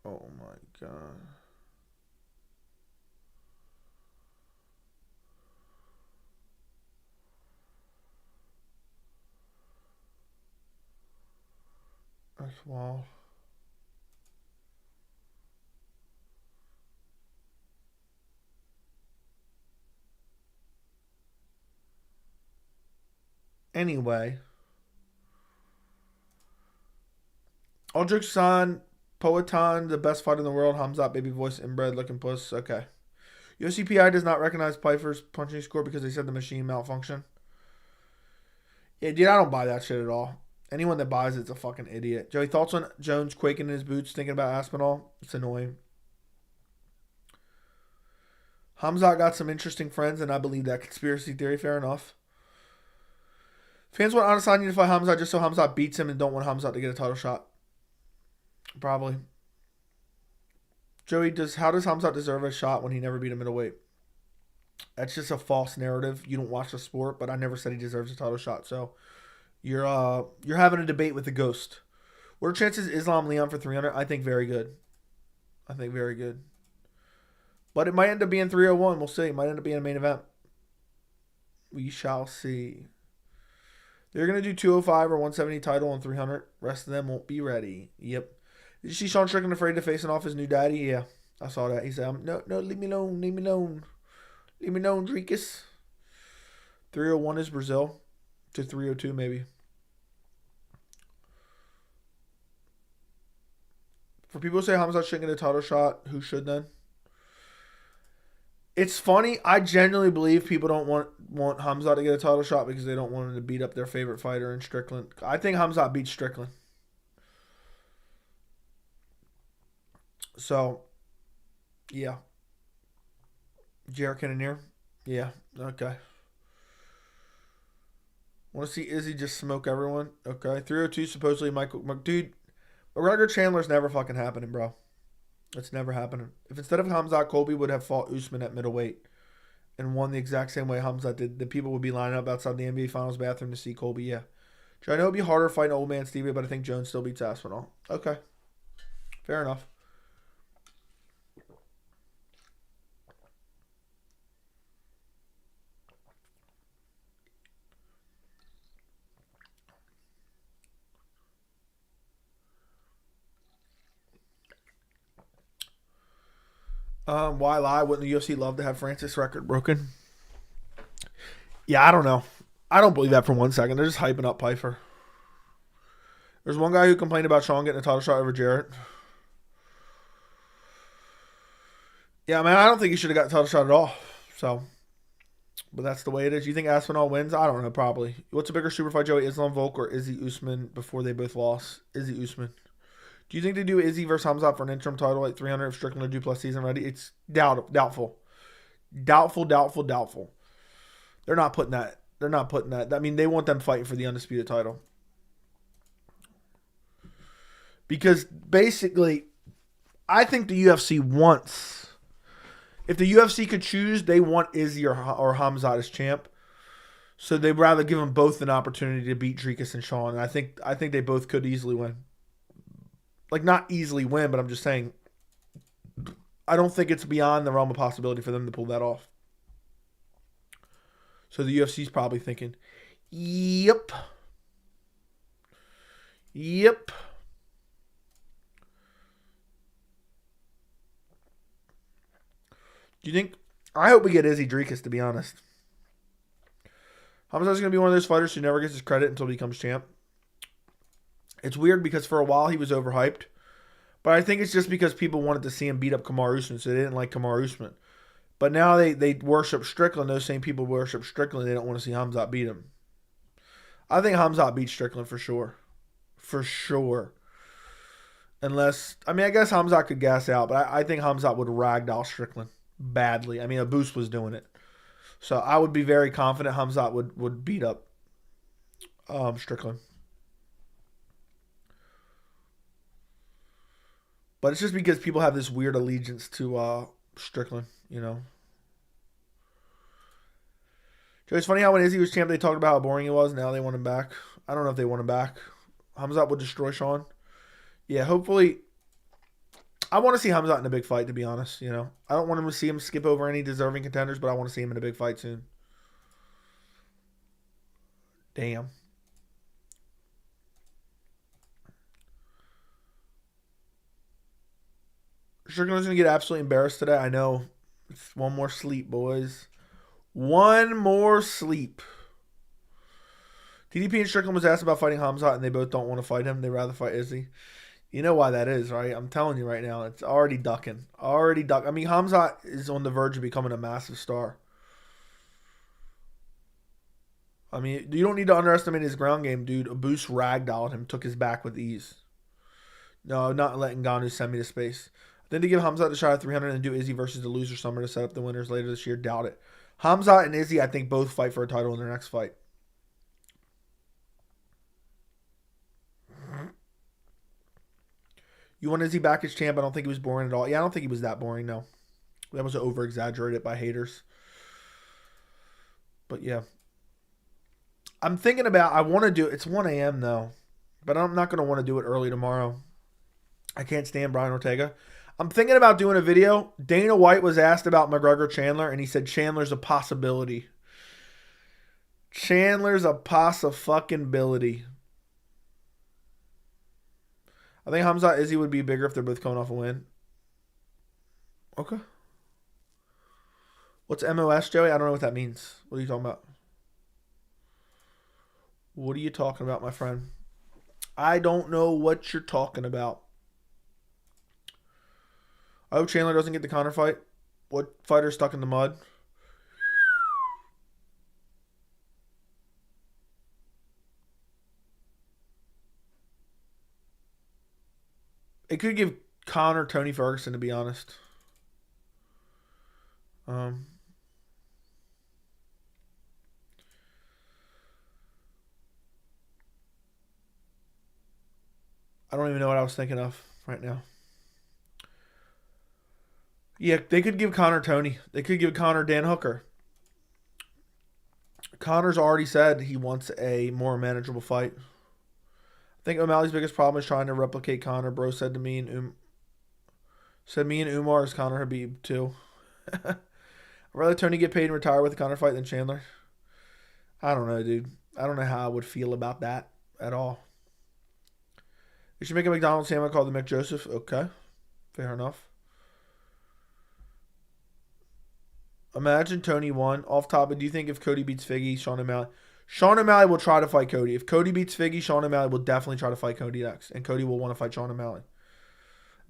S1: Oh my God. That's wild. Anyway. Aldrich-san, Poetan, the best fighter in the world. Hamzat, baby voice, inbred, looking puss. Okay. UCPI does not recognize Pfeiffer's punching score because they said the machine malfunction. Yeah, dude, I don't buy that shit at all. Anyone that buys it's a fucking idiot. Joey, thoughts on Jones quaking in his boots thinking about Aspinall? It's annoying. Hamzat got some interesting friends, and I believe that conspiracy theory. Fair enough. Fans want Adesanya to fight Hamzat just so Hamzat beats him and don't want Hamzat to get a title shot. Probably. Joey, how does Hamzat deserve a shot when he never beat a middleweight? That's just a false narrative. You don't watch the sport, but I never said he deserves a title shot. So you're having a debate with the ghost. What are chances Islam Leon for 300? I think very good. But it might end up being 301. We'll see. It might end up being a main event. We shall see. They're going to do 205 or 170 title on 300. Rest of them won't be ready. Yep. Did you see Sean Strickland afraid to facing off his new daddy? Yeah, I saw that. He said, no, leave me alone, Dricus. 301 is Brazil. to 302 maybe. For people who say Hamzat shouldn't get a title shot, who should then? It's funny. I genuinely believe people don't want Hamzat to get a title shot because they don't want him to beat up their favorite fighter in Strickland. I think Hamzat beats Strickland. So, yeah. Jarrett Cannonier? Yeah, okay. Want to see Izzy just smoke everyone? Okay. 302 supposedly Michael. Dude, McGregor Chandler's never fucking happening, bro. It's never happening. If instead of Hamzat, Colby would have fought Usman at middleweight and won the exact same way Hamzat did, the people would be lining up outside the NBA Finals bathroom to see Colby, yeah. I know it'd be harder fighting old man Stevie, but I think Jones still beats Aspinall. Okay. Fair enough. Why lie? Wouldn't the UFC love to have Francis' record broken? Yeah, I don't know. I don't believe that for 1 second. They're just hyping up Pyfer. There's one guy who complained about Sean getting a title shot over Jarrett. Yeah, man, I don't think he should have got a title shot at all. So, but that's the way it is. You think Aspinall wins? I don't know, probably. What's a bigger super fight, Joey? Islam Volk or Izzy Usman before they both lost? Izzy Usman. Do you think they do Izzy versus Hamzat for an interim title at 300 if Strickland or Du Plessis season ready? It's doubtful. Doubtful. They're not putting that. I mean, they want them fighting for the undisputed title. Because basically, I think the UFC wants, if the UFC could choose, they want Izzy or Hamzat as champ. So they'd rather give them both an opportunity to beat Dricus and Sean. And I think they both could easily win. Like, not easily win, but I'm just saying, I don't think it's beyond the realm of possibility for them to pull that off. So the UFC's probably thinking, yep. Do you think, I hope we get Izzy Dricus, to be honest. Hamzat's going to be one of those fighters who never gets his credit until he becomes champ. It's weird because for a while he was overhyped. But I think it's just because people wanted to see him beat up Kamaru Usman, so they didn't like Kamaru Usman. But now they worship Strickland. Those same people worship Strickland. They don't want to see Hamzat beat him. I think Hamzat beats Strickland for sure. For sure. Unless, I mean, I guess Hamzat could gas out, but I think Hamzat would ragdoll Strickland badly. I mean, Abus was doing it. So I would be very confident Hamzat would beat up Strickland. But it's just because people have this weird allegiance to Strickland, you know. It's funny how when Izzy was champ, they talked about how boring he was. Now they want him back. I don't know if they want him back. Hamzat would destroy Sean. Yeah, hopefully. I want to see Hamzat in a big fight, to be honest. You know, I don't want to see him skip over any deserving contenders, but I want to see him in a big fight soon. Damn. Strickland's going to get absolutely embarrassed today. I know. It's one more sleep, boys. One more sleep. TDP and Strickland was asked about fighting Hamzat, and they both don't want to fight him. They'd rather fight Izzy. You know why that is, right? I'm telling you right now. It's already ducking. I mean, Hamzat is on the verge of becoming a massive star. I mean, you don't need to underestimate his ground game, dude. Abus ragdolled him, took his back with ease. No, not letting Ngannou send me to space. Then to give Hamzat a shot at 300 and do Izzy versus the loser summer to set up the winners later this year, doubt it. Hamzat and Izzy, I think, both fight for a title in their next fight. You want Izzy back as champ? I don't think he was boring at all. Yeah, I don't think he was that boring, no. That was over-exaggerated by haters. But, yeah. I'm thinking about, I want to do, it's 1 a.m. though. But I'm not going to want to do it early tomorrow. I can't stand Brian Ortega. I'm thinking about doing a video. Dana White was asked about McGregor Chandler, and he said Chandler's a possibility. Chandler's a possibility. I think Hamzat Izzy would be bigger if they're both coming off a win. Okay. What's MOS, Joey? I don't know what that means. What are you talking about? What are you talking about, my friend? I don't know what you're talking about. I hope Chandler doesn't get the Conor fight. What fighter stuck in the mud? It could give Conor Tony Ferguson, to be honest. I don't even know what I was thinking of right now. Yeah, they could give Conor Tony. They could give Conor Dan Hooker. Conor's already said he wants a more manageable fight. I think O'Malley's biggest problem is trying to replicate Conor. Bro said to me and Umar is Conor Habib too. I'd rather Tony get paid and retire with a Conor fight than Chandler. I don't know, dude. I don't know how I would feel about that at all. You should make a McDonald's sandwich called the McJoseph. Okay. Fair enough. Imagine Tony won. Off topic, do you think if Cody beats Figgy, Sean O'Malley will try to fight Cody. If Cody beats Figgy, Sean O'Malley will definitely try to fight Cody next. And Cody will want to fight Sean O'Malley.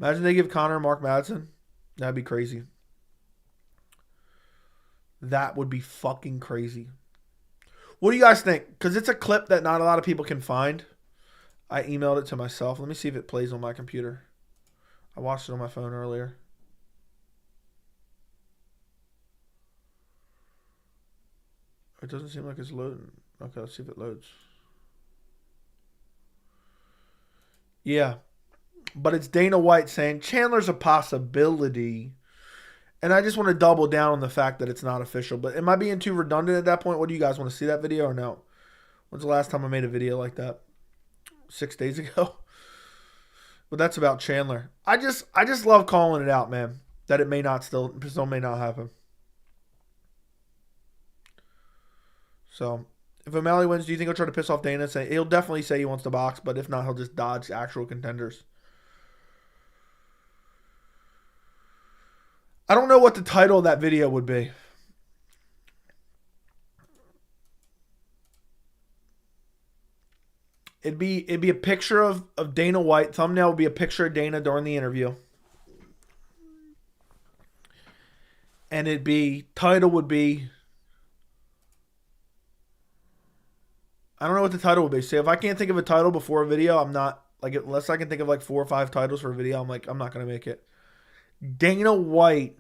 S1: Imagine they give Conor Mark Madsen. That'd be crazy. That would be fucking crazy. What do you guys think? Because it's a clip that not a lot of people can find. I emailed it to myself. Let me see if it plays on my computer. I watched it on my phone earlier. It doesn't seem like it's loading. Okay, let's see if it loads. Yeah. But it's Dana White saying Chandler's a possibility. And I just want to double down on the fact that it's not official. But am I being too redundant at that point? What do you guys want to see that video or no? When's the last time I made a video like that? 6 days ago. But that's about Chandler. I just love calling it out, man. That it may not still may not happen. So if O'Malley wins, do you think he'll try to piss off Dana? He'll definitely say he wants to box, but if not, he'll just dodge actual contenders. I don't know what the title of that video would be. It'd be a picture of Dana White. Thumbnail would be a picture of Dana during the interview. And title would be, I don't know what the title would be. So if I can't think of a title before a video, I'm not, like, unless I can think of like 4 or 5 titles for a video, I'm not going to make it. Dana White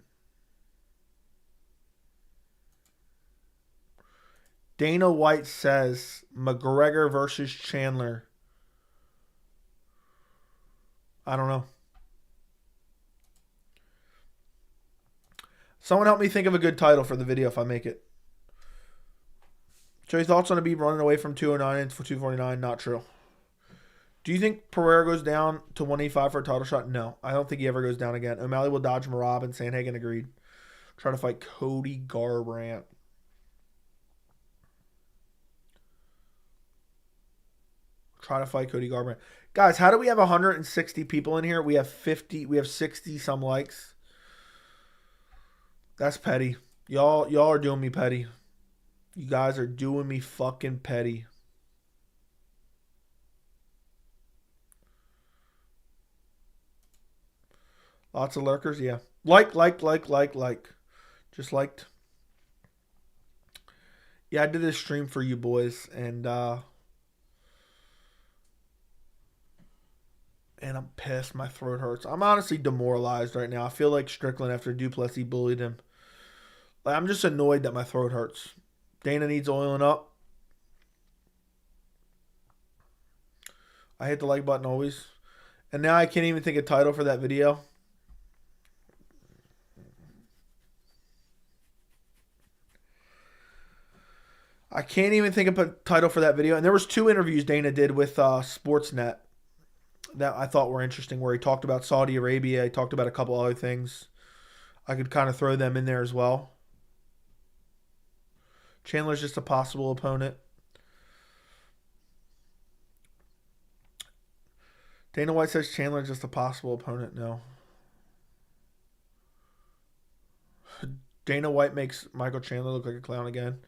S1: says McGregor versus Chandler. I don't know. Someone help me think of a good title for the video if I make it. So your thoughts on Habib running away from 209 and 249? Not true. Do you think Pereira goes down to 185 for a title shot? No. I don't think he ever goes down again. O'Malley will dodge Merab, and Sandhagen agreed. Try to fight Cody Garbrandt. Guys, how do we have 160 people in here? We have 60 some likes. That's petty. Y'all are doing me petty. You guys are doing me fucking petty. Lots of lurkers, yeah. Like. Just liked. Yeah, I did this stream for you boys, and I'm pissed. My throat hurts. I'm honestly demoralized right now. I feel like Strickland after Du Plessis bullied him. Like, I'm just annoyed that my throat hurts. Dana needs oiling up. I hit the like button always. And now I can't even think of a title for that video. I can't even think of a title for that video. And there was 2 interviews Dana did with Sportsnet that I thought were interesting, where he talked about Saudi Arabia. He talked about a couple other things. I could kind of throw them in there as well. Chandler's just a possible opponent. Dana White says Chandler's just a possible opponent. No. Dana White makes Michael Chandler look like a clown again.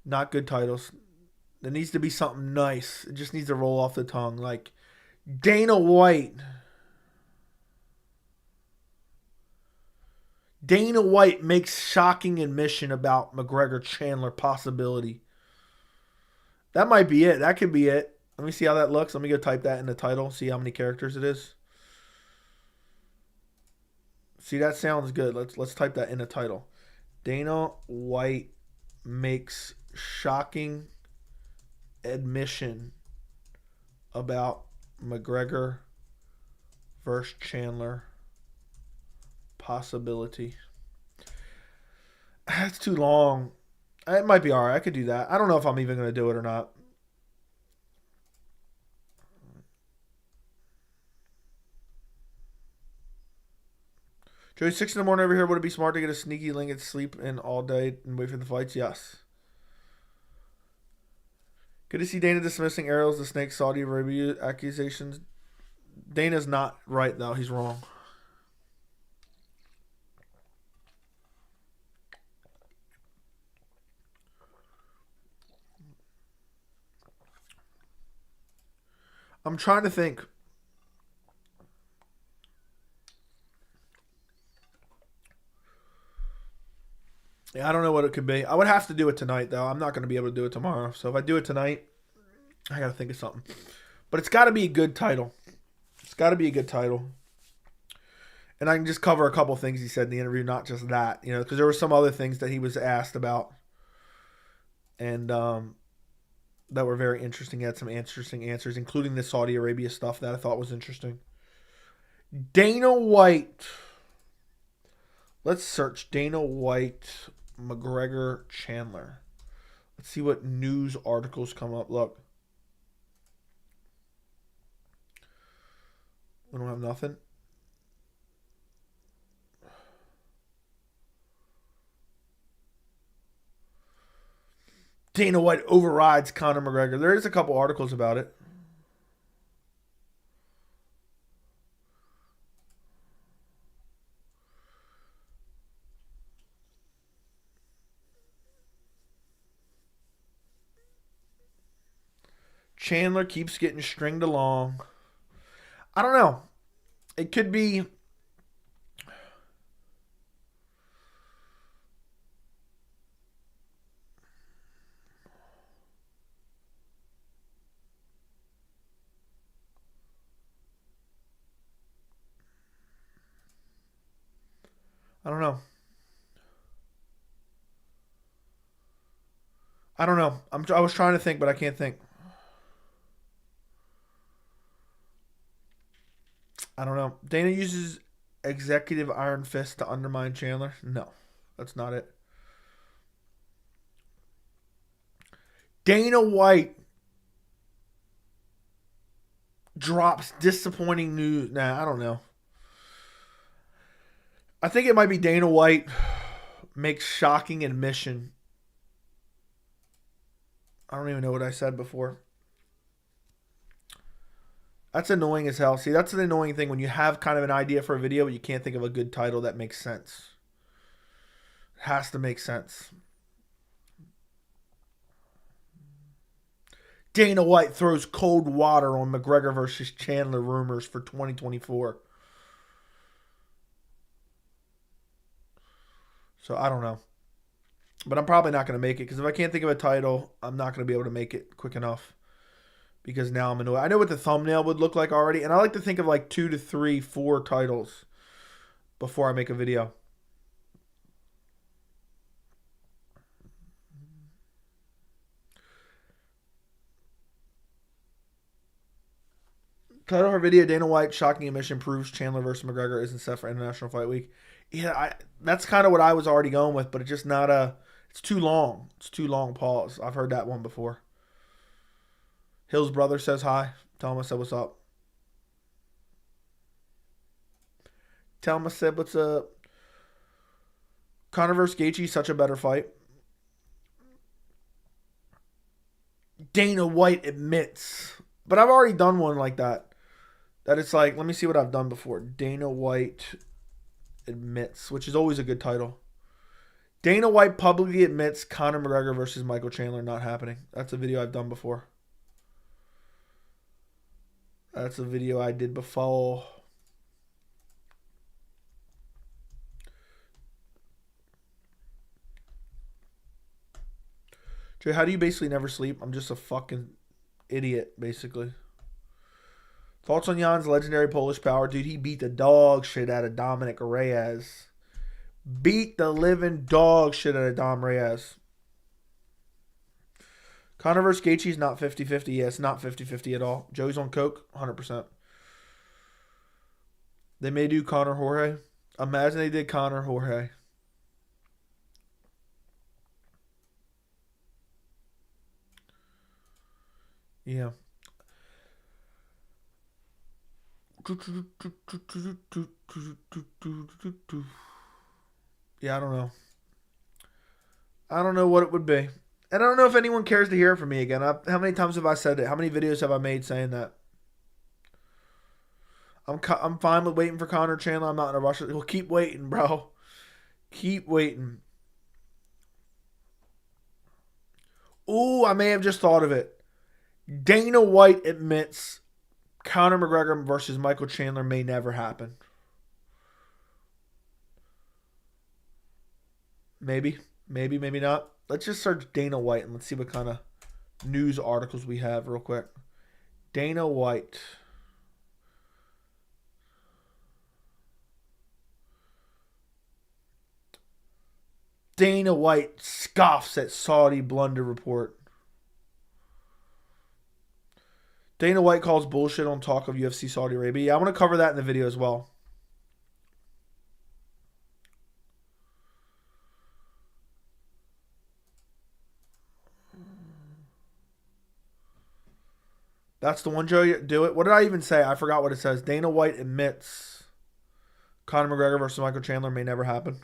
S1: Not good titles. There needs to be something nice. It just needs to roll off the tongue. Like Dana White. Dana White makes shocking admission about McGregor Chandler possibility. That might be it. That could be it. Let me see how that looks. Let me go type that in the title. See how many characters it is. See, that sounds good. Let's type that in the title. Dana White makes shocking admission about McGregor versus Chandler possibility. That's too long. It might be alright. I could do that. I don't know if I'm even going to do it or not. Joey, 6 in the morning over here. Would it be smart to get a sneaky link and sleep in all day and wait for the fights? Yes. Good to see Dana dismissing Ariel's the Snake Saudi Arabia accusations. Dana's not right, though. He's wrong. I'm trying to think. Yeah, I don't know what it could be. I would have to do it tonight, though. I'm not going to be able to do it tomorrow. So if I do it tonight, I got to think of something. But it's got to be a good title. It's got to be a good title. And I can just cover a couple things he said in the interview, not just that. You know, because there were some other things that he was asked about. And that were very interesting. He had some interesting answers, including the Saudi Arabia stuff that I thought was interesting. Dana White. Let's search Dana White, McGregor, Chandler. Let's see what news articles come up. Look. We don't have nothing. Dana White overrides Conor McGregor. There is a couple articles about it. Chandler keeps getting stringed along. I don't know. It could be. I don't know. I don't know. I was trying to think, but I can't think. I don't know. Dana uses executive iron fist to undermine Chandler. No, that's not it. Dana White drops disappointing news. Nah, I don't know. I think it might be Dana White makes shocking admission. I don't even know what I said before. That's annoying as hell. See, that's an annoying thing when you have kind of an idea for a video, but you can't think of a good title that makes sense. It has to make sense. Dana White throws cold water on McGregor versus Chandler rumors for 2024. So I don't know. But I'm probably not going to make it because if I can't think of a title, I'm not going to be able to make it quick enough. Because now I'm annoyed. I know what the thumbnail would look like already. And I like to think of like 2 to 3, 4 titles before I make a video. Title of her video, Dana White, shocking admission proves Chandler versus McGregor isn't set for International Fight Week. Yeah, that's kind of what I was already going with, but it's just not a... It's too long. It's too long pause. I've heard that one before. Hill's brother says hi. Tell him I said what's up. Tell him I said what's up. Conor vs. Gaethje, such a better fight. Dana White admits. But I've already done one like that. That it's like, let me see what I've done before. Dana White admits, which is always a good title. Dana White publicly admits Conor McGregor versus Michael Chandler not happening. That's a video I've done before. That's a video I did before. Jay, how do you basically never sleep? I'm just a fucking idiot, basically. Thoughts on Jan's legendary Polish power? Dude, he beat the dog shit out of Dominic Reyes. Beat the living dog shit out of Dom Reyes. Conor vs. Gaethje's not 50-50. Yeah, it's not 50-50 at all. Joey's on coke, 100%. They may do Conor Jorge. Imagine they did Conor Jorge. Yeah. Yeah, I don't know. I don't know what it would be. And I don't know if anyone cares to hear it from me again. How many times have I said it? How many videos have I made saying that? I'm fine with waiting for Conor Chandler. I'm not in a rush. Well, keep waiting, bro. Keep waiting. Ooh, I may have just thought of it. Dana White admits Conor McGregor versus Michael Chandler may never happen. Maybe. Maybe, maybe not. Let's just search Dana White and let's see what kind of news articles we have real quick. Dana White. Dana White scoffs at Saudi blunder report. Dana White calls bullshit on talk of UFC Saudi Arabia. Yeah, I want to cover that in the video as well. That's the one, Joe. Do it. What did I even say? I forgot what it says. Dana White admits Conor McGregor versus Michael Chandler may never happen.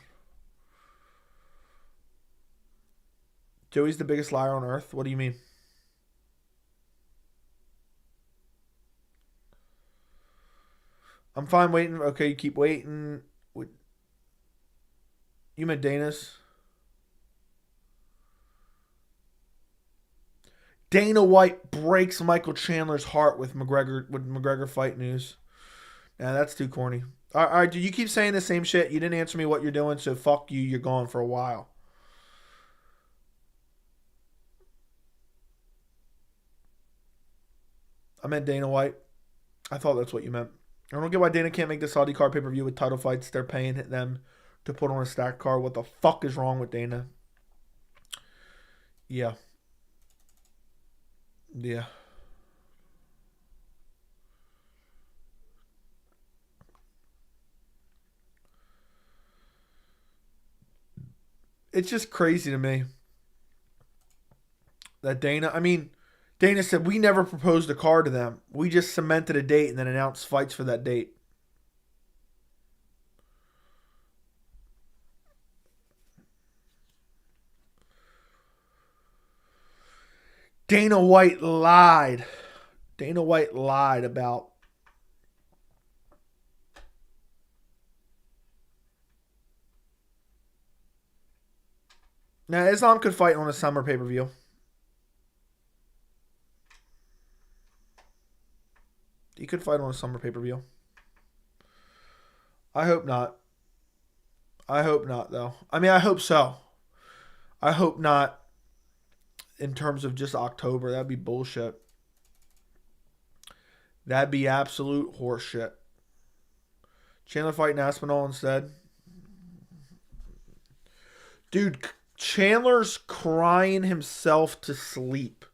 S1: Joey's the biggest liar on earth. What do you mean? I'm fine waiting. Okay, you keep waiting. You meant Dana's? Dana White breaks Michael Chandler's heart with McGregor fight news. Nah, that's too corny. All right, dude, you keep saying the same shit. You didn't answer me what you're doing, so fuck you. You're gone for a while. I meant Dana White. I thought that's what you meant. I don't get why Dana can't make the Saudi card pay-per-view with title fights. They're paying them to put on a stacked card. What the fuck is wrong with Dana? Yeah. Yeah. It's just crazy to me that Dana said, we never proposed a card to them. We just cemented a date and then announced fights for that date. Dana White lied. Dana White lied about now Islam could fight on a summer pay-per-view. He could fight on a summer pay-per-view. I hope not. I hope not, though. I mean, I hope so. I hope not in terms of just October. That'd be bullshit. That'd be absolute horseshit. Chandler fighting Aspinall instead. Dude, Chandler's crying himself to sleep.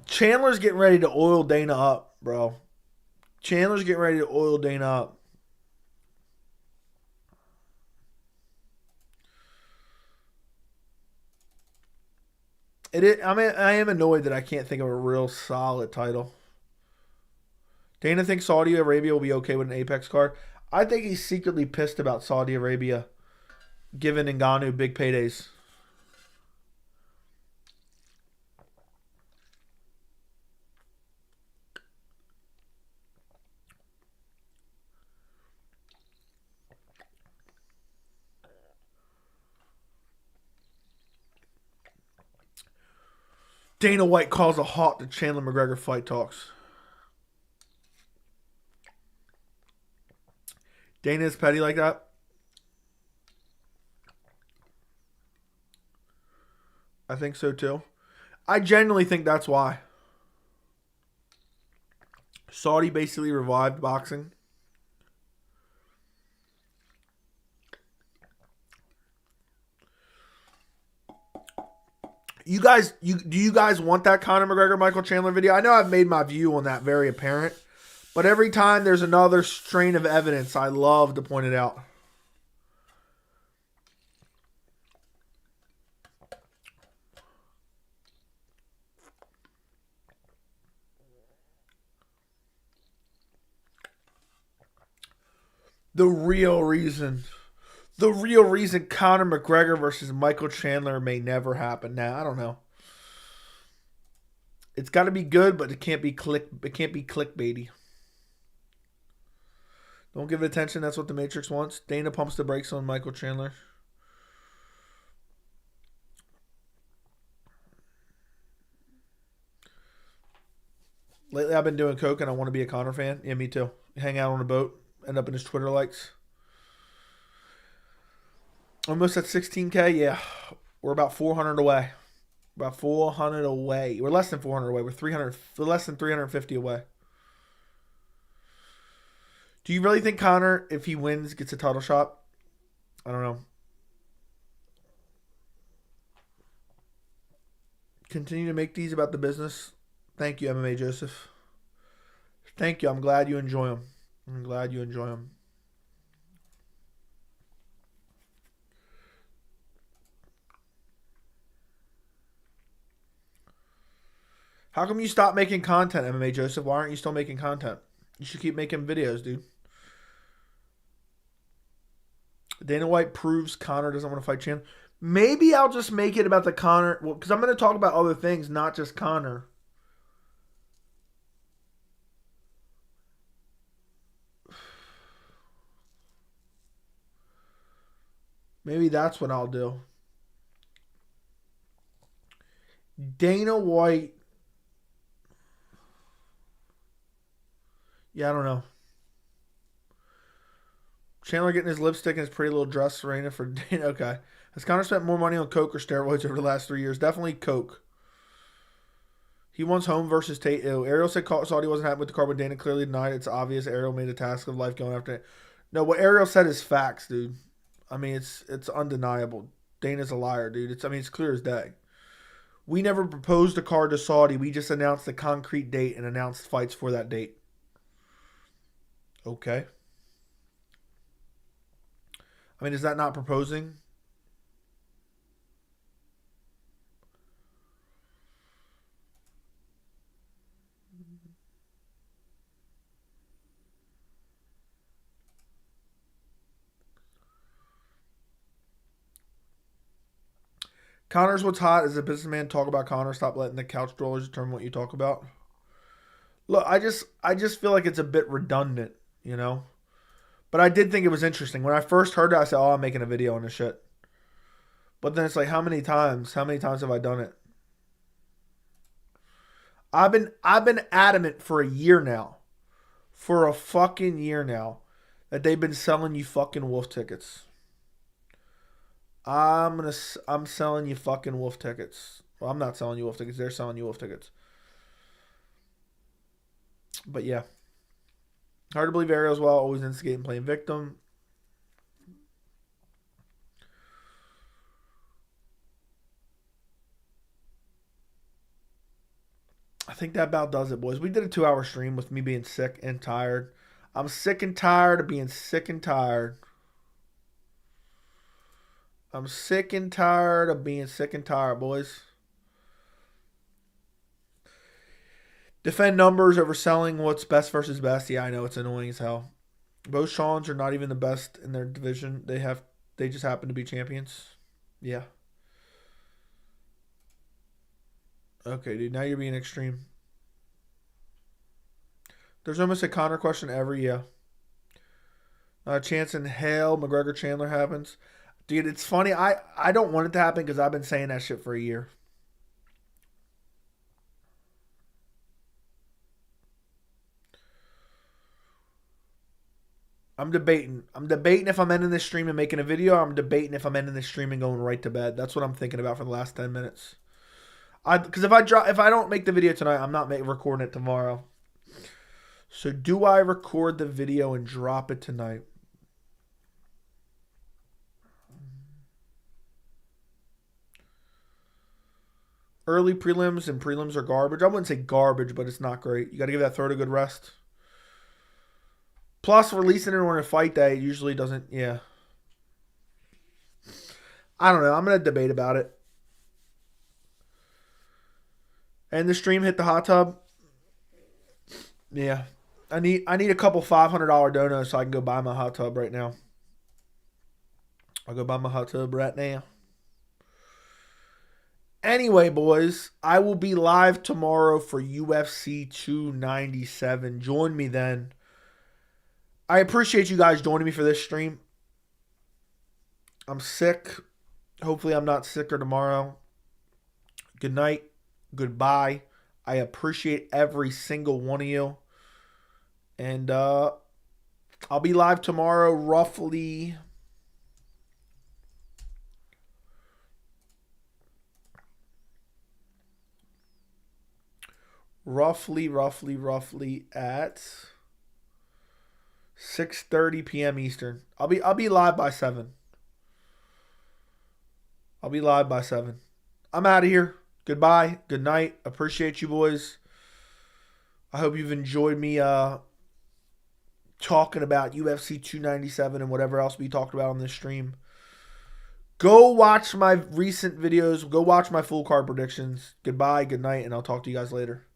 S1: Chandler's getting ready to oil Dana up, bro. Chandler's getting ready to oil Dana up. I am annoyed that I can't think of a real solid title. Dana thinks Saudi Arabia will be okay with an Apex card. I think he's secretly pissed about Saudi Arabia giving Ngannou big paydays. Dana White calls a halt to Chandler McGregor fight talks. Dana is petty like that? I think so too. I genuinely think that's why. Saudi basically revived boxing. Do you guys want that Conor McGregor Michael Chandler video? I know I've made my view on that very apparent, but every time there's another strain of evidence, I love to point it out. The real reason Conor McGregor versus Michael Chandler may never happen. Now, I don't know. It's got to be good, but it can't be clickbaity. Don't give it attention. That's what the Matrix wants. Dana pumps the brakes on Michael Chandler. Lately, I've been doing coke, and I want to be a Conor fan. Yeah, me too. Hang out on a boat, end up in his Twitter likes. Almost at 16K. Yeah, we're about 400 away. About 400 away. We're less than 400 away. We're less than 350 away. Do you really think Conor, if he wins, gets a title shot? I don't know. Continue to make these about the business. Thank you, MMA Joseph. Thank you. I'm glad you enjoy them. I'm glad you enjoy them. How come you stopped making content, MMA Joseph? Why aren't you still making content? You should keep making videos, dude. Dana White proves Conor doesn't want to fight Chandler. Maybe I'll just make it about the Conor. Well, because I'm going to talk about other things, not just Conor. Maybe that's what I'll do. Dana White. Yeah, I don't know. Chandler getting his lipstick and his pretty little dress, Serena, for Dana. Okay. Has Conor spent more money on coke or steroids over the last 3 years? Definitely coke. He wants home versus Tate. Ew. Ariel said Saudi wasn't happy with the card, but Dana clearly denied it. It's obvious Ariel made a task of life going after it. No, what Ariel said is facts, dude. I mean, it's undeniable. Dana's a liar, dude. It's clear as day. We never proposed a card to Saudi. We just announced the concrete date and announced fights for that date. Okay. I mean, is that not proposing? Connor's what's hot. As a businessman, talk about Connor. Stop letting the couch dwellers determine what you talk about. Look, I just feel like it's a bit redundant, you know? But I did think it was interesting. When I first heard it, I said, oh, I'm making a video on this shit. But then it's like, how many times? How many times have I done it? I've been adamant for a year now. For a fucking year now. That they've been selling you fucking wolf tickets. I'm selling you fucking wolf tickets. Well, I'm not selling you wolf tickets. They're selling you wolf tickets. But yeah. Hard to believe Ariel's well, always instigating playing victim. I think that about does it, boys. We did a 2-hour stream with me being sick and tired. I'm sick and tired of being sick and tired. I'm sick and tired of being sick and tired, boys. Defend numbers over selling what's best versus best. Yeah, I know it's annoying as hell. Both Seans are not even the best in their division. They just happen to be champions. Yeah. Okay, dude. Now you're being extreme. There's almost a Conor question every year. Chance in hell McGregor Chandler happens. Dude, it's funny. I don't want it to happen because I've been saying that shit for a year. I'm debating. I'm debating if I'm ending this stream and making a video. Or I'm debating if I'm ending this stream and going right to bed. That's what I'm thinking about for the last 10 minutes. Because if I don't make the video tonight, I'm not recording it tomorrow. So do I record the video and drop it tonight? Early prelims and prelims are garbage. I wouldn't say garbage, but it's not great. You got to give that throat a good rest. Plus, releasing it on a fight day usually doesn't, yeah. I don't know. I'm going to debate about it. And the stream hit the hot tub. Yeah. I need a couple $500 donuts so I can go buy my hot tub right now. I'll go buy my hot tub right now. Anyway, boys, I will be live tomorrow for UFC 297. Join me then. I appreciate you guys joining me for this stream. I'm sick. Hopefully I'm not sicker tomorrow. Good night. Goodbye. I appreciate every single one of you. And I'll be live tomorrow roughly at 6:30 p.m. Eastern. I'll be live by 7. I'll be live by 7. I'm out of here. Goodbye. Good night. Appreciate you boys. I hope you've enjoyed me talking about UFC 297 and whatever else we talked about on this stream. Go watch my recent videos. Go watch my full card predictions. Goodbye, good night, and I'll talk to you guys later.